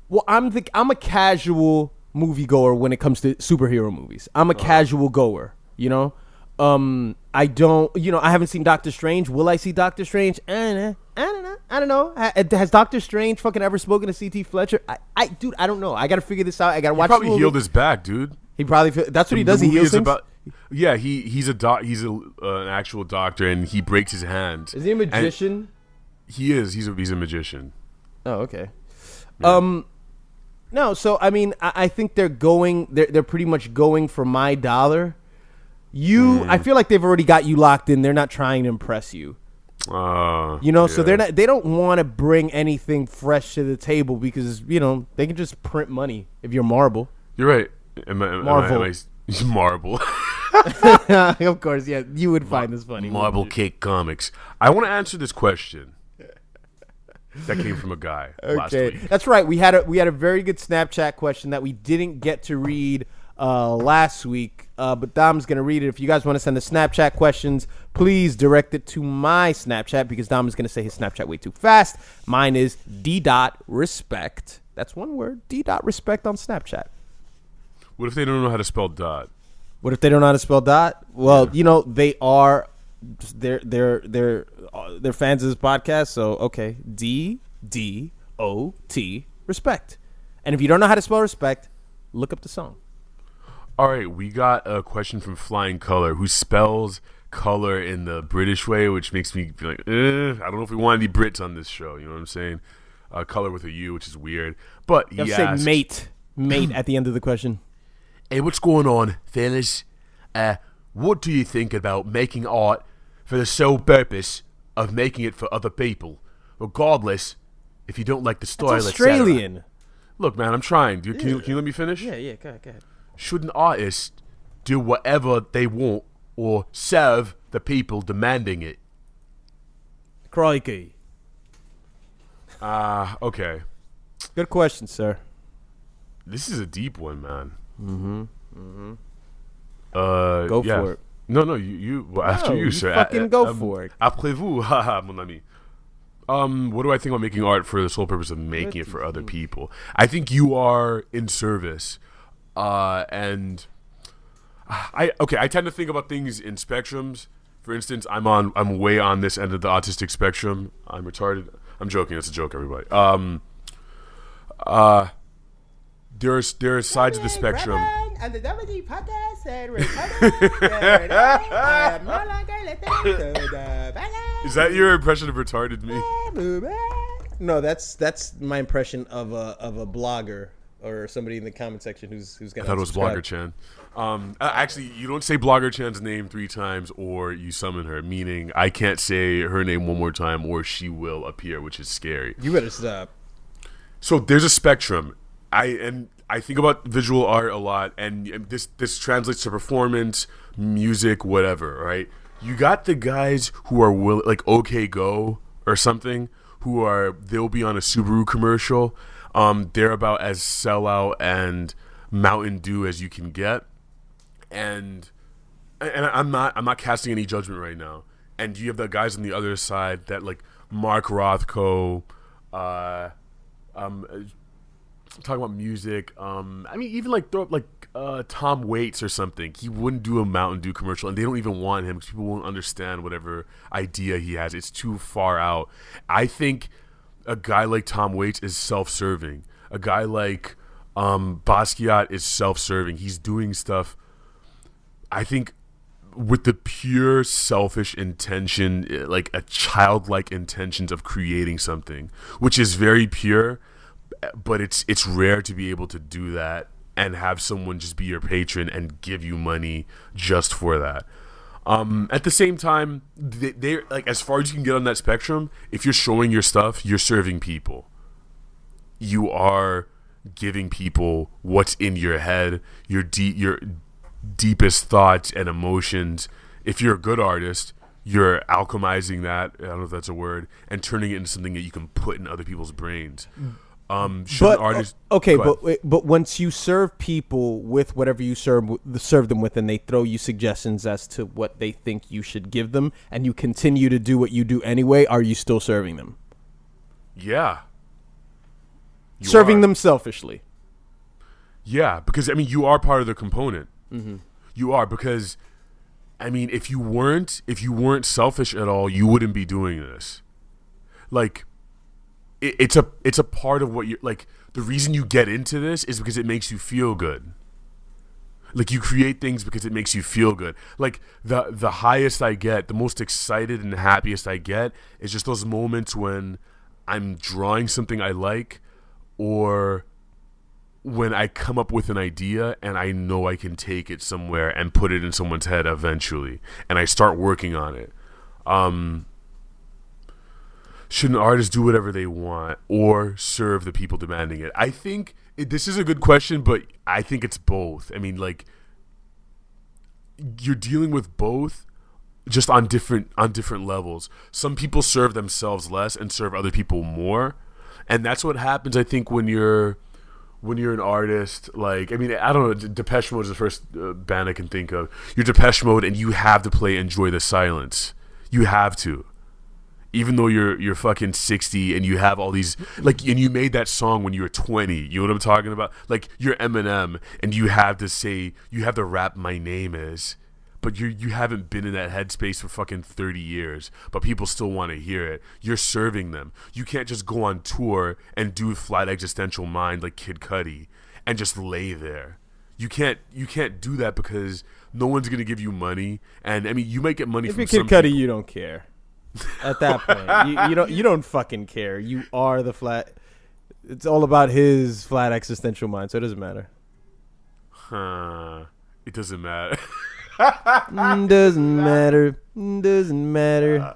Well, I'm a casual moviegoer when it comes to superhero movies. I'm a casual goer, I don't, I haven't seen Doctor Strange. Will I see Doctor Strange? I don't know. Has Doctor Strange fucking ever spoken to C.T. Fletcher? Dude, I don't know. I got to figure this out. I got to watch. He probably healed his back, dude. He probably that's what he does. He heals things. Yeah, he's an actual doctor, and he breaks his hand. Is he a magician? He is. He's a magician. Oh, okay. Yeah. No, so I mean, I think they're pretty much going for my dollar. I feel like they've already got you locked in. They're not trying to impress you. So they don't want to bring anything fresh to the table because they can just print money if you're Marvel. You're right. Marvel. Marvel. Of course, yeah. You would find this funny. Marvel Cake Comics. I want to answer this question. That came from a guy last week. That's right. We had a very good Snapchat question that we didn't get to read last week, but Dom's gonna read it. If you guys want to send the Snapchat questions, please direct it to my Snapchat because Dom is gonna say his Snapchat way too fast. Mine is d.respect. That's one word. d.respect on Snapchat. What if they don't know how to spell dot? What if they don't know how to spell dot? Well, they are. They're fans of this podcast, so okay. D-D-O-T respect. And if you don't know how to spell respect, look up the song. All right, we got a question from Flying Color, who spells color in the British way, which makes me feel like, I don't know if we want any Brits on this show. You know what I'm saying? Color with a U, which is weird. But you have to say mate at the end of the question. Hey, what's going on, fellas? What do you think about making art for the sole purpose of making it for other people, regardless if you don't like the style? That's Australian. Look, man, I'm trying. Can you let me finish? Yeah. Go ahead. Should an artist do whatever they want or serve the people demanding it? Crikey. Okay. Good question, sir. This is a deep one, man. Go for it. No, you. Well, after you, sir. Fucking go for it. Après vous, haha, mon ami. What do I think about making art for the sole purpose of making it for other people? I think you are in service, and I tend to think about things in spectrums. For instance, I'm way on this end of the autistic spectrum. I'm retarded. I'm joking. That's a joke, everybody. There are sides of the spectrum. And the WD podcast said Is that your impression of retarded me? No, that's my impression of a blogger or somebody in the comment section who's gonna. I thought it was Blogger Chan. Actually, you don't say Blogger Chan's name 3 times, or you summon her. Meaning, I can't say her name one more time, or she will appear, which is scary. You better stop. So there's a spectrum. I think about visual art a lot, and this translates to performance, music, whatever, right? You got the guys who are like OK Go or something, they'll be on a Subaru commercial. They're about as sellout and Mountain Dew as you can get, and I'm not casting any judgment right now. And you have the guys on the other side that like Mark Rothko, talking about music. I mean, even like throw up like Tom Waits or something. He wouldn't do a Mountain Dew commercial, and they don't even want him because people won't understand whatever idea he has. It's too far out. I think a guy like Tom Waits is self-serving. A guy like Basquiat is self-serving. He's doing stuff, I think, with the pure selfish intention, like a childlike intentions of creating something, which is very pure. But it's rare to be able to do that and have someone just be your patron and give you money just for that. At the same time, they're like, as far as you can get on that spectrum, if you're showing your stuff, you're serving people. You are giving people what's in your head, your deepest thoughts and emotions. If you're a good artist, you're alchemizing that, I don't know if that's a word, and turning it into something that you can put in other people's brains. But once you serve people with whatever you serve them with, and they throw you suggestions as to what they think you should give them, and you continue to do what you do anyway, are you still serving them? Yeah. Serving them selfishly. Yeah, because I mean, you are part of the component. Mm-hmm. You are, because I mean, if you weren't selfish at all, you wouldn't be doing this. Like, it's a part of what you're like. The reason you get into this is because it makes you feel good. Like, you create things because it makes you feel good. Like, the highest I get, the most excited and happiest I get is just those moments when I'm drawing something I like, or when I come up with an idea and I know I can take it somewhere and put it in someone's head eventually, and I start working on it. should an artist do whatever they want or serve the people demanding it? I think this is a good question, but I think it's both. I mean, like, you're dealing with both, just on different levels. Some people serve themselves less and serve other people more, and that's what happens, I think, when you're an artist. Like, I mean, I don't know, Depeche Mode is the first band I can think of. You're Depeche Mode, and you have to play Enjoy the Silence. You have to. Even though you're fucking 60 and you have all these, like, and you made that song when you were 20, you know what I'm talking about? Like, you're Eminem and you have to rap "My Name Is," but you haven't been in that headspace for fucking 30 years, but people still want to hear it. You're serving them. You can't just go on tour and do Flat Existential Mind like Kid Cudi and just lay there. You can't do that because no one's gonna give you money, and I mean, you might get money If from you're Kid some Cudi, people. you don't care. At that point, you don't fucking care. You are the flat. It's all about his flat existential mind, so it doesn't matter. It doesn't matter. Doesn't matter. Doesn't matter.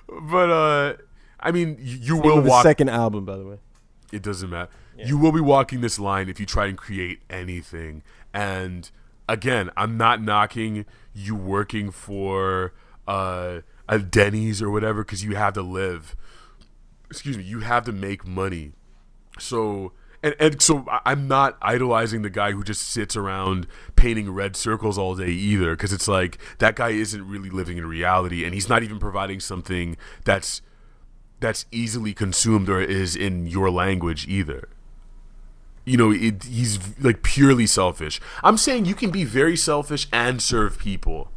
But I mean, you Name will of his walk. second album, by the way. It doesn't matter. Yeah. You will be walking this line if you try and create anything. And again, I'm not knocking you working for a Denny's or whatever, because you have to live. Excuse me, you have to make money. So and so I'm not idolizing the guy who just sits around painting red circles all day either, because it's like that guy isn't really living in reality, and he's not even providing something that's easily consumed or is in your language either. You know, he's like purely selfish. I'm saying you can be very selfish and serve people,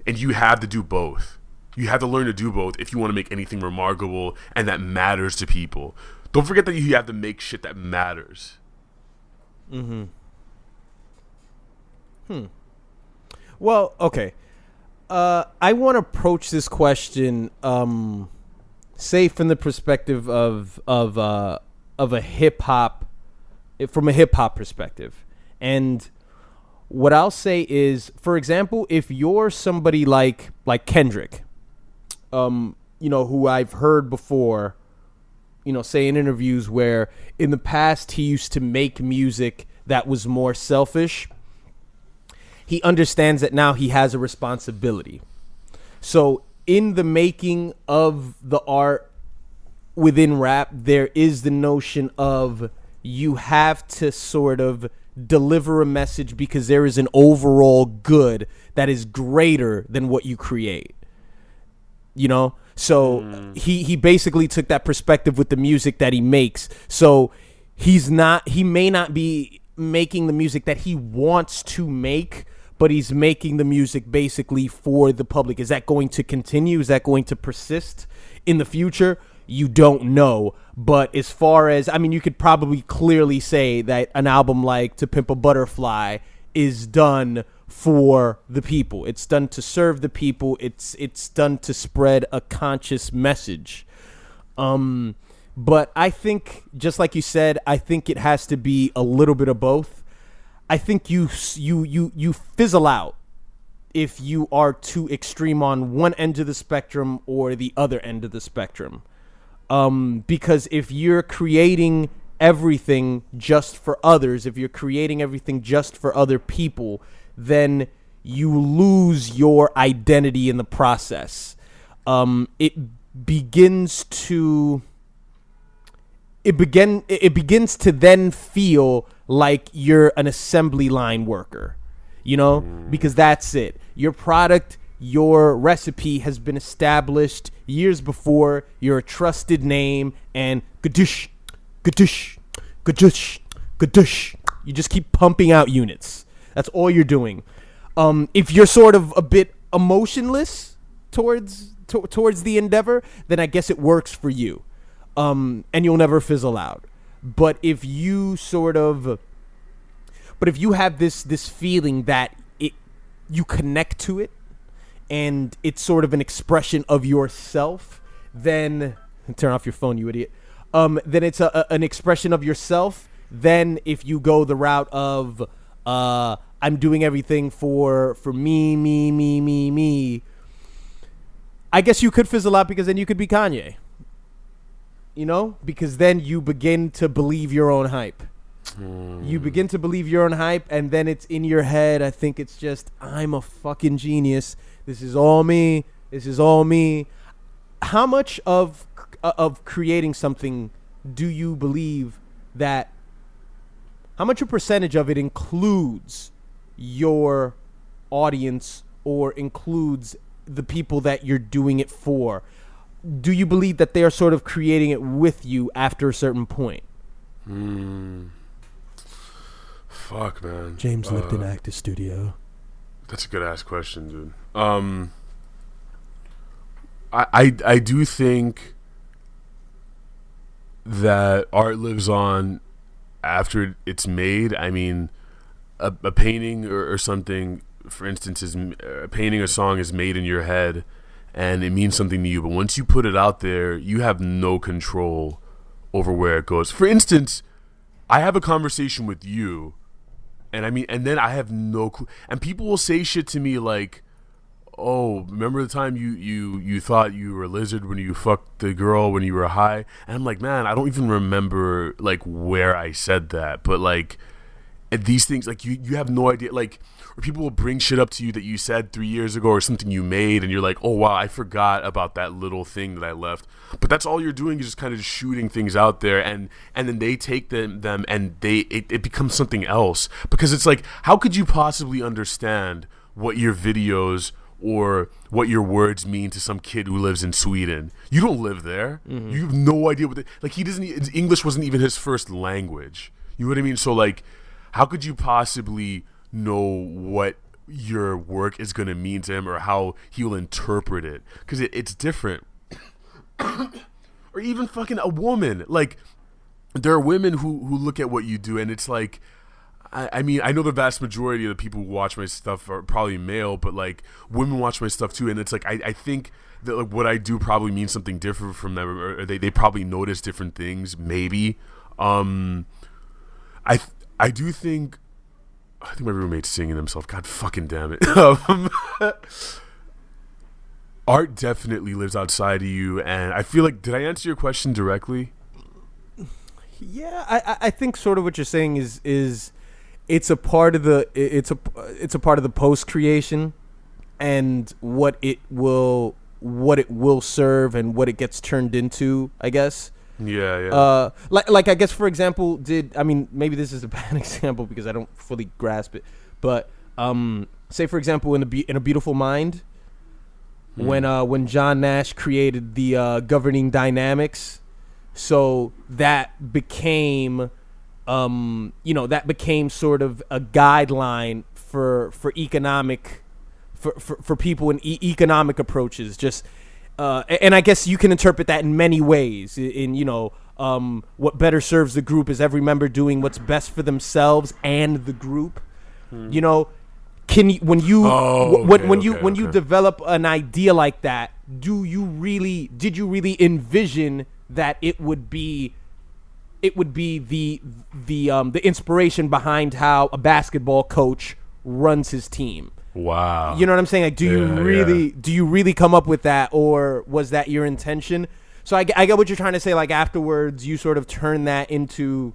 and you have to do both. You have to learn to do both if you want to make anything remarkable and that matters to people. Don't forget that you have to make shit that matters. Well, okay. I want to approach this question, say, from the perspective of a hip hop, from a hip hop perspective, and what I'll say is, for example, if you're somebody like Kendrick, who I've heard before, say in interviews where in the past he used to make music that was more selfish. He understands that now he has a responsibility. So in the making of the art within rap, there is the notion of you have to sort of deliver a message because there is an overall good that is greater than what you create. So he basically took that perspective with the music that he makes. So he may not be making the music that he wants to make, but he's making the music basically for the public. Is that going to continue? Is that going to persist in the future? You don't know. But as far as, you could probably clearly say that an album like To Pimp a Butterfly is done for the people. It's done to serve the people. It's done to spread a conscious message. But I think, just like you said, I think it has to be a little bit of both. I think you fizzle out if you are too extreme on one end of the spectrum or the other end of the spectrum. Because if you're creating everything just for others, if you're creating everything just for other people, then you lose your identity in the process. It begins to then feel like you're an assembly line worker, because that's it. Your product, your recipe has been established years before. You're a trusted name, and gadush, gadush, gadush, gadush. You just keep pumping out units. That's all you're doing. If you're sort of a bit emotionless towards the endeavor, then I guess it works for you, and you'll never fizzle out. But if you have this feeling that you connect to it, and it's sort of an expression of yourself, then turn off your phone, you idiot. Then it's an expression of yourself. Then if you go the route of I'm doing everything for me, I guess you could fizzle out, because then you could be Kanye. you know, because then you begin to believe your own hype. You begin to believe your own hype, and then it's in your head. I think it's just, I'm a fucking genius. This is all me. This is all me. How much of creating something do you believe that, how much a percentage of it includes your audience or includes the people that you're doing it for? Do you believe that they are sort of creating it with you after a certain point? Fuck, man. James Lipton Actor Studio. That's a good ass question, dude. I do think that art lives on after it's made. I mean, a painting or something, for instance, is a painting or song is made in your head, and it means something to you. But once you put it out there, you have no control over where it goes. For instance, I have a conversation with you, and then I have no clue. And people will say shit to me like, "Oh, remember the time you thought you were a lizard when you fucked the girl when you were high?" And I'm like, man, I don't even remember like where I said that. But like, these things, like you have no idea. Like, or people will bring shit up to you that you said 3 years ago or something you made, and you're like, "Oh wow, I forgot about that little thing that I left." But that's all you're doing, is just kind of just shooting things out there, and then they take them and it becomes something else. Because it's like, how could you possibly understand what your videos or what your words mean to some kid who lives in Sweden? You don't live there. Mm-hmm. You have no idea what he doesn't. English wasn't even his first language. You know what I mean? So like, how could you possibly know what your work is going to mean to him or how he will interpret it? Because it's different. Or even fucking a woman. Like, there are women who look at what you do, and it's like, I mean, I know the vast majority of the people who watch my stuff are probably male, but like, women watch my stuff too, and it's like, I think that like what I do probably means something different from them, or they probably notice different things, maybe. I do think, I think my roommate's singing himself. God fucking damn it. Art definitely lives outside of you, and I feel like, did I answer your question directly? Yeah, I think sort of what you're saying is it's a part of the part of the post creation, and what it will serve and what it gets turned into, I guess. Yeah. Like I guess, for example, maybe this is a bad example because I don't fully grasp it, but say for example in A Beautiful Mind, when John Nash created the governing dynamics, so that became sort of a guideline for economic for people in economic approaches, just and I guess you can interpret that in many ways. What better serves the group is every member doing what's best for themselves and the group. You know, when you develop an idea like that, did you really envision that it would be the inspiration behind how a basketball coach runs his team? Wow. You know what I'm saying? Like, do you really come up with that, or was that your intention? So I get what you're trying to say. Like, afterwards, you sort of turn that into,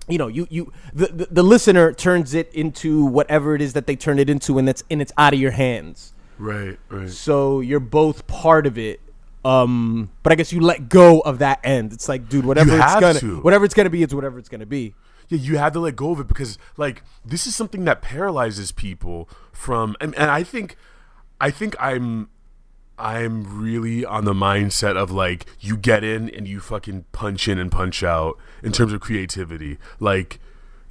the listener turns it into whatever it is that they turn it into, and it's out of your hands. Right. So you're both part of it. But I guess you let go of that end. It's like, dude, whatever it's gonna be, it's whatever it's gonna be. Yeah, you have to let go of it, because like, this is something that paralyzes people from, and I think I'm really on the mindset of like, you get in and you fucking punch in and punch out in terms of creativity. Like,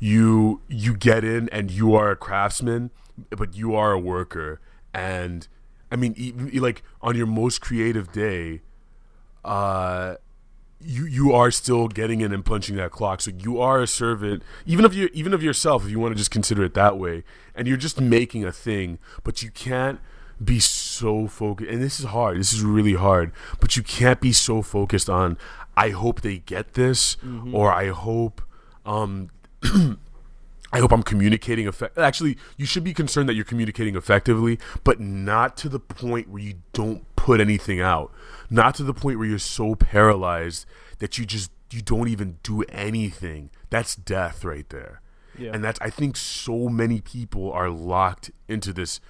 you get in and you are a craftsman, but you are a worker. And I mean, like, on your most creative day, you are still getting in and punching that clock. So you are a servant, even of yourself, if you want to just consider it that way. And you're just making a thing, but you can't be so focused. And this is hard. This is really hard. But you can't be so focused on, I hope they get this, or I hope I'm communicating Actually, you should be concerned that you're communicating effectively, but not to the point where you don't put anything out. Not to the point where you're so paralyzed that you don't even do anything. That's death right there. Yeah. And I think so many people are locked into this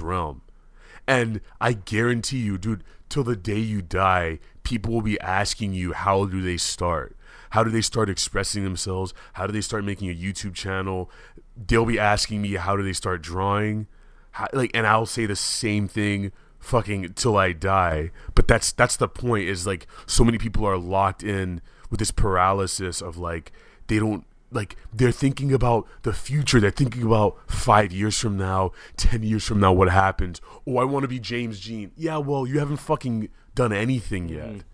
realm. And I guarantee you, dude, till the day you die, people will be asking you, how do they start? How do they start expressing themselves? How do they start making a YouTube channel? They'll be asking me, how do they start drawing? And I'll say the same thing fucking till I die. But that's the point, is like so many people are locked in with this paralysis of like, they don't, like, they're thinking about the future. They're thinking about 5 years from now, 10 years from now, what happens. Oh, I want to be James Jean. Yeah, well, you haven't fucking done anything yet.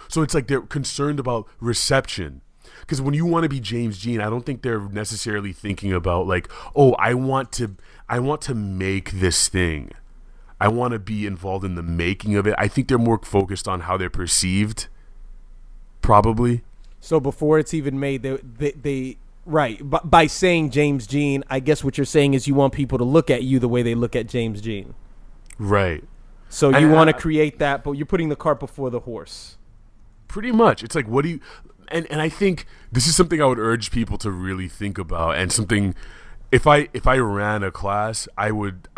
So it's like they're concerned about reception. Because when you want to be James Jean, I don't think they're necessarily thinking about like, oh, I want to make this thing. I want to be involved in the making of it. I think they're more focused on how they're perceived, probably. So before it's even made, they right. By saying James Jean, I guess what you're saying is you want people to look at you the way they look at James Jean. Right. So you want to create that, but you're putting the cart before the horse. Pretty much. It's like, what do you... And I think this is something I would urge people to really think about, and something... If I ran a class, I would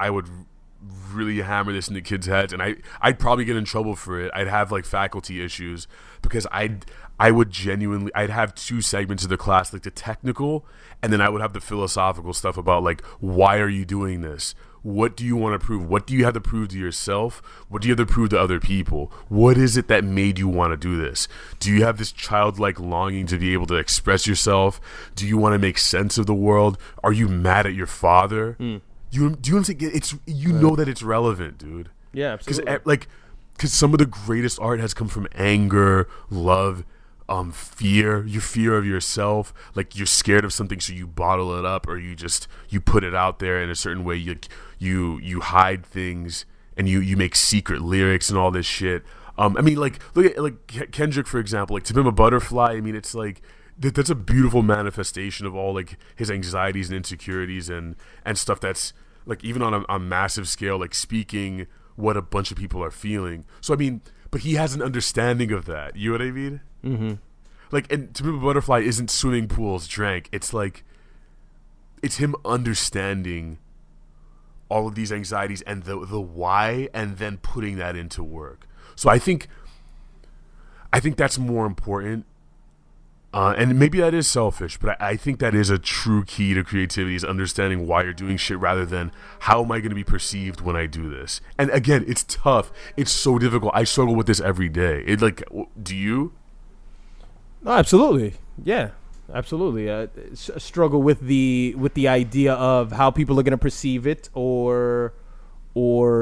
really hammer this into kids' heads, and I'd probably get in trouble for it. I'd have like faculty issues because I would genuinely, I'd have two segments of the class, like the technical, and then I would have the philosophical stuff about like, why are you doing this? What do you want to prove? What do you have to prove to yourself? What do you have to prove to other people? What is it that made you want to do this? Do you have this childlike longing to be able to express yourself? Do you want to make sense of the world? Are you mad at your father? Do you understand? Know that it's relevant, dude. Yeah, absolutely. Because some of the greatest art has come from anger, love, fear. Your fear of yourself, like you're scared of something, so you bottle it up, or you put it out there in a certain way. You hide things, and you make secret lyrics and all this shit. I mean, like look at like Kendrick, for example. Like, To Pimp a Butterfly. I mean, it's like that's a beautiful manifestation of all like his anxieties and insecurities and stuff that's like even on a massive scale, like speaking what a bunch of people are feeling. So I mean, but he has an understanding of that. You know what I mean? Mm-hmm. Like, and To Pimp a Butterfly isn't swimming pools drank. It's like, it's him understanding all of these anxieties and the why, and then putting that into work. So I think that's more important. And maybe that is selfish, but I think that is a true key to creativity, is understanding why you're doing shit rather than how am I going to be perceived when I do this. And again, it's tough. It's so difficult. I struggle with this every day. Do you? No, absolutely. Yeah, absolutely. Struggle with the idea of how people are going to perceive it, or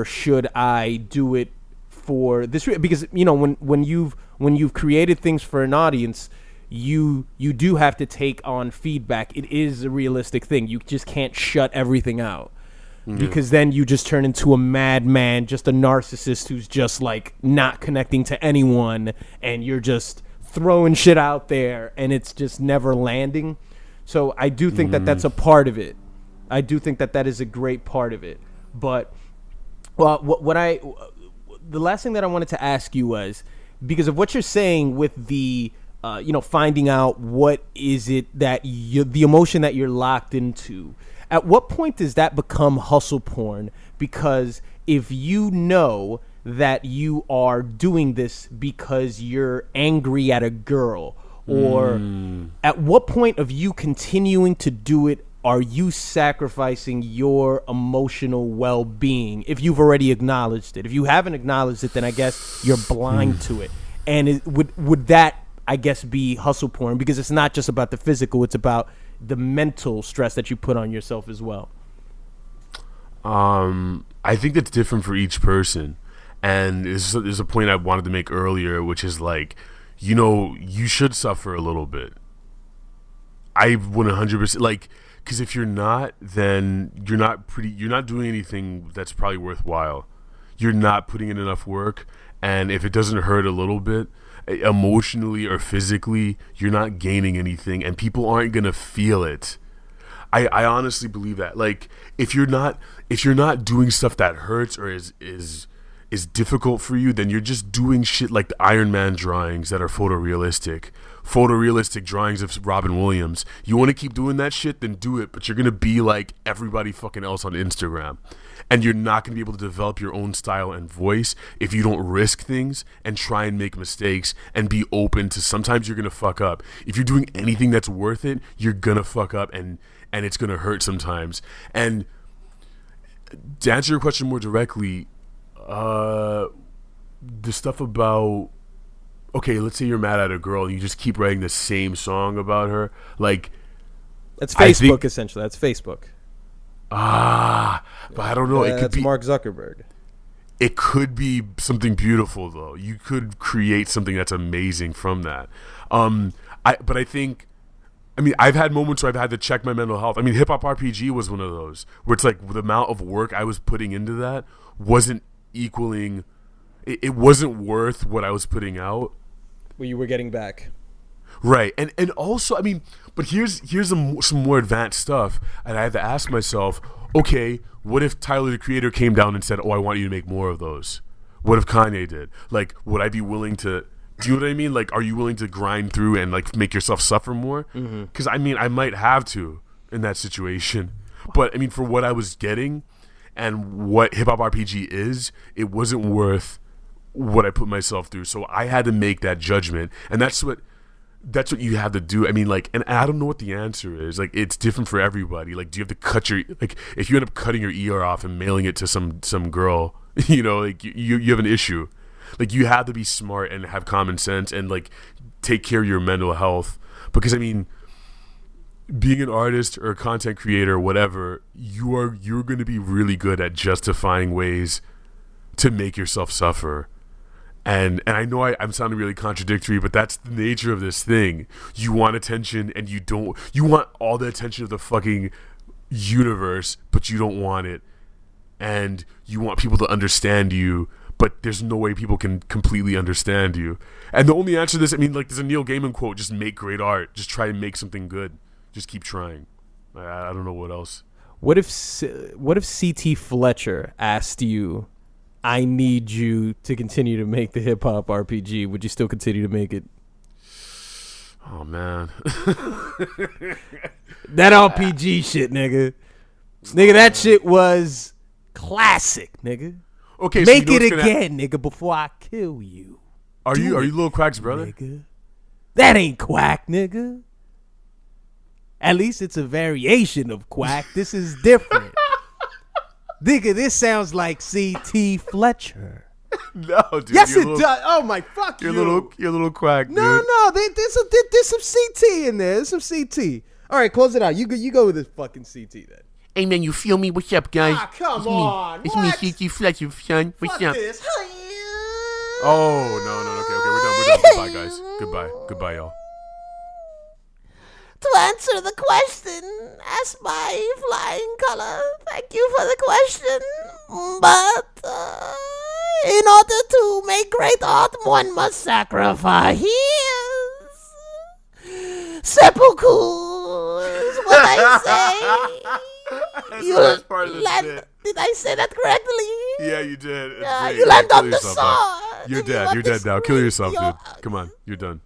should I do it for this? Because when you've created things for an audience, you do have to take on feedback. It is a realistic thing. You just can't shut everything out, because then you just turn into a madman, just a narcissist who's just like not connecting to anyone, and you're just throwing shit out there and it's just never landing. So I do think that that's a part of it. I do think that is a great part of it. But well, the last thing that I wanted to ask you was, because of what you're saying with the finding out what is it that the emotion that you're locked into, at what point does that become hustle porn? Because if you know that you are doing this because you're angry at a girl, or at what point of you continuing to do it are you sacrificing your emotional well-being, if you've already acknowledged it? If you haven't acknowledged it, then I guess you're blind to it. And would that, I guess, be hustle porn? Because it's not just about the physical, it's about the mental stress that you put on yourself as well. I think that's different for each person. And there's a point I wanted to make earlier, which is like, you should suffer a little bit. I would 100%, like, because if you're not, then you're not doing anything that's probably worthwhile. You're not putting in enough work, and if it doesn't hurt a little bit, emotionally or physically, you're not gaining anything, and people aren't gonna feel it. I honestly believe that. Like, if you're not doing stuff that hurts or is is difficult for you, then you're just doing shit like the Iron Man drawings that are photorealistic drawings of Robin Williams. You want to keep doing that shit, then do it, but you're going to be like everybody fucking else on Instagram. And you're not going to be able to develop your own style and voice if you don't risk things and try and make mistakes and be open to sometimes you're going to fuck up. If you're doing anything that's worth it, you're going to fuck up and it's going to hurt sometimes. And to answer your question more directly, the stuff about, okay, let's say you're mad at a girl and you just keep writing the same song about her. Like, That's Facebook, essentially. That's Facebook. But I don't know. It could That's be Mark Zuckerberg. It could be something beautiful, though. You could create something that's amazing from that. But I think, I mean, I've had moments where I've had to check my mental health. I mean, Hip Hop RPG was one of those where it's like the amount of work I was putting into that wasn't equaling. It wasn't worth what I was putting out. What you were getting back. Right, and also, I mean, but here's some more advanced stuff, and I had to ask myself, okay, what if Tyler the Creator came down and said, "Oh, I want you to make more of those"? What if Kanye did? Like, would I be willing to? Do you know what I mean? Like, are you willing to grind through and like make yourself suffer more? Because I mean, I might have to in that situation, but I mean, for what I was getting and what Hip Hop RPG is, it wasn't worth what I put myself through. So I had to make that judgment, and that's what you have to do. I mean, like, and I don't know what the answer is. Like, it's different for everybody. Like, do you have to cut your, like, if you end up cutting your ear off and mailing it to some girl, you know, like, you have an issue. Like, you have to be smart and have common sense and, like, take care of your mental health. Because, I mean, being an artist or a content creator or whatever, you're going to be really good at justifying ways to make yourself suffer. And I know I'm sounding really contradictory, but that's the nature of this thing. You want attention, and you want all the attention of the fucking universe, but you don't want it. And you want people to understand you, but there's no way people can completely understand you. And the only answer to this, I mean, like, there's a Neil Gaiman quote, just make great art. Just try and make something good. Just keep trying. I don't know what else. What if C.T. Fletcher asked you, "I need you to continue to make the hip hop RPG"? Would you still continue to make it? Oh man, that RPG shit, nigga. That shit was classic, nigga. Okay, make it again, nigga, before I kill you. Are you Lil Quack's brother? Nigga. That ain't Quack, nigga. At least it's a variation of Quack. This is different. Nigga, this sounds like C.T. Fletcher. No, dude. Yes, it does. Oh my fuck you're you. You're a little Quack. No, dude. no. There's some CT in there. There's some CT. All right, close it out. You go with this fucking CT then. Hey man, you feel me? What's up, guys? Ah, come it's on. Me. It's what? me, CT Fletcher, son. What's Fuck up? this. Oh no. Okay, we're done. Goodbye, guys. Goodbye, y'all. To answer the question, as my flying color, thank you for the question. But in order to make great art, one must sacrifice sepulchre. Is what I say. That's part of the bit. Did I say that correctly? Yeah, you did. You land on the Kill yourself, sword. You're dead. You're dead now. Kill yourself, dude. Come on. You're done.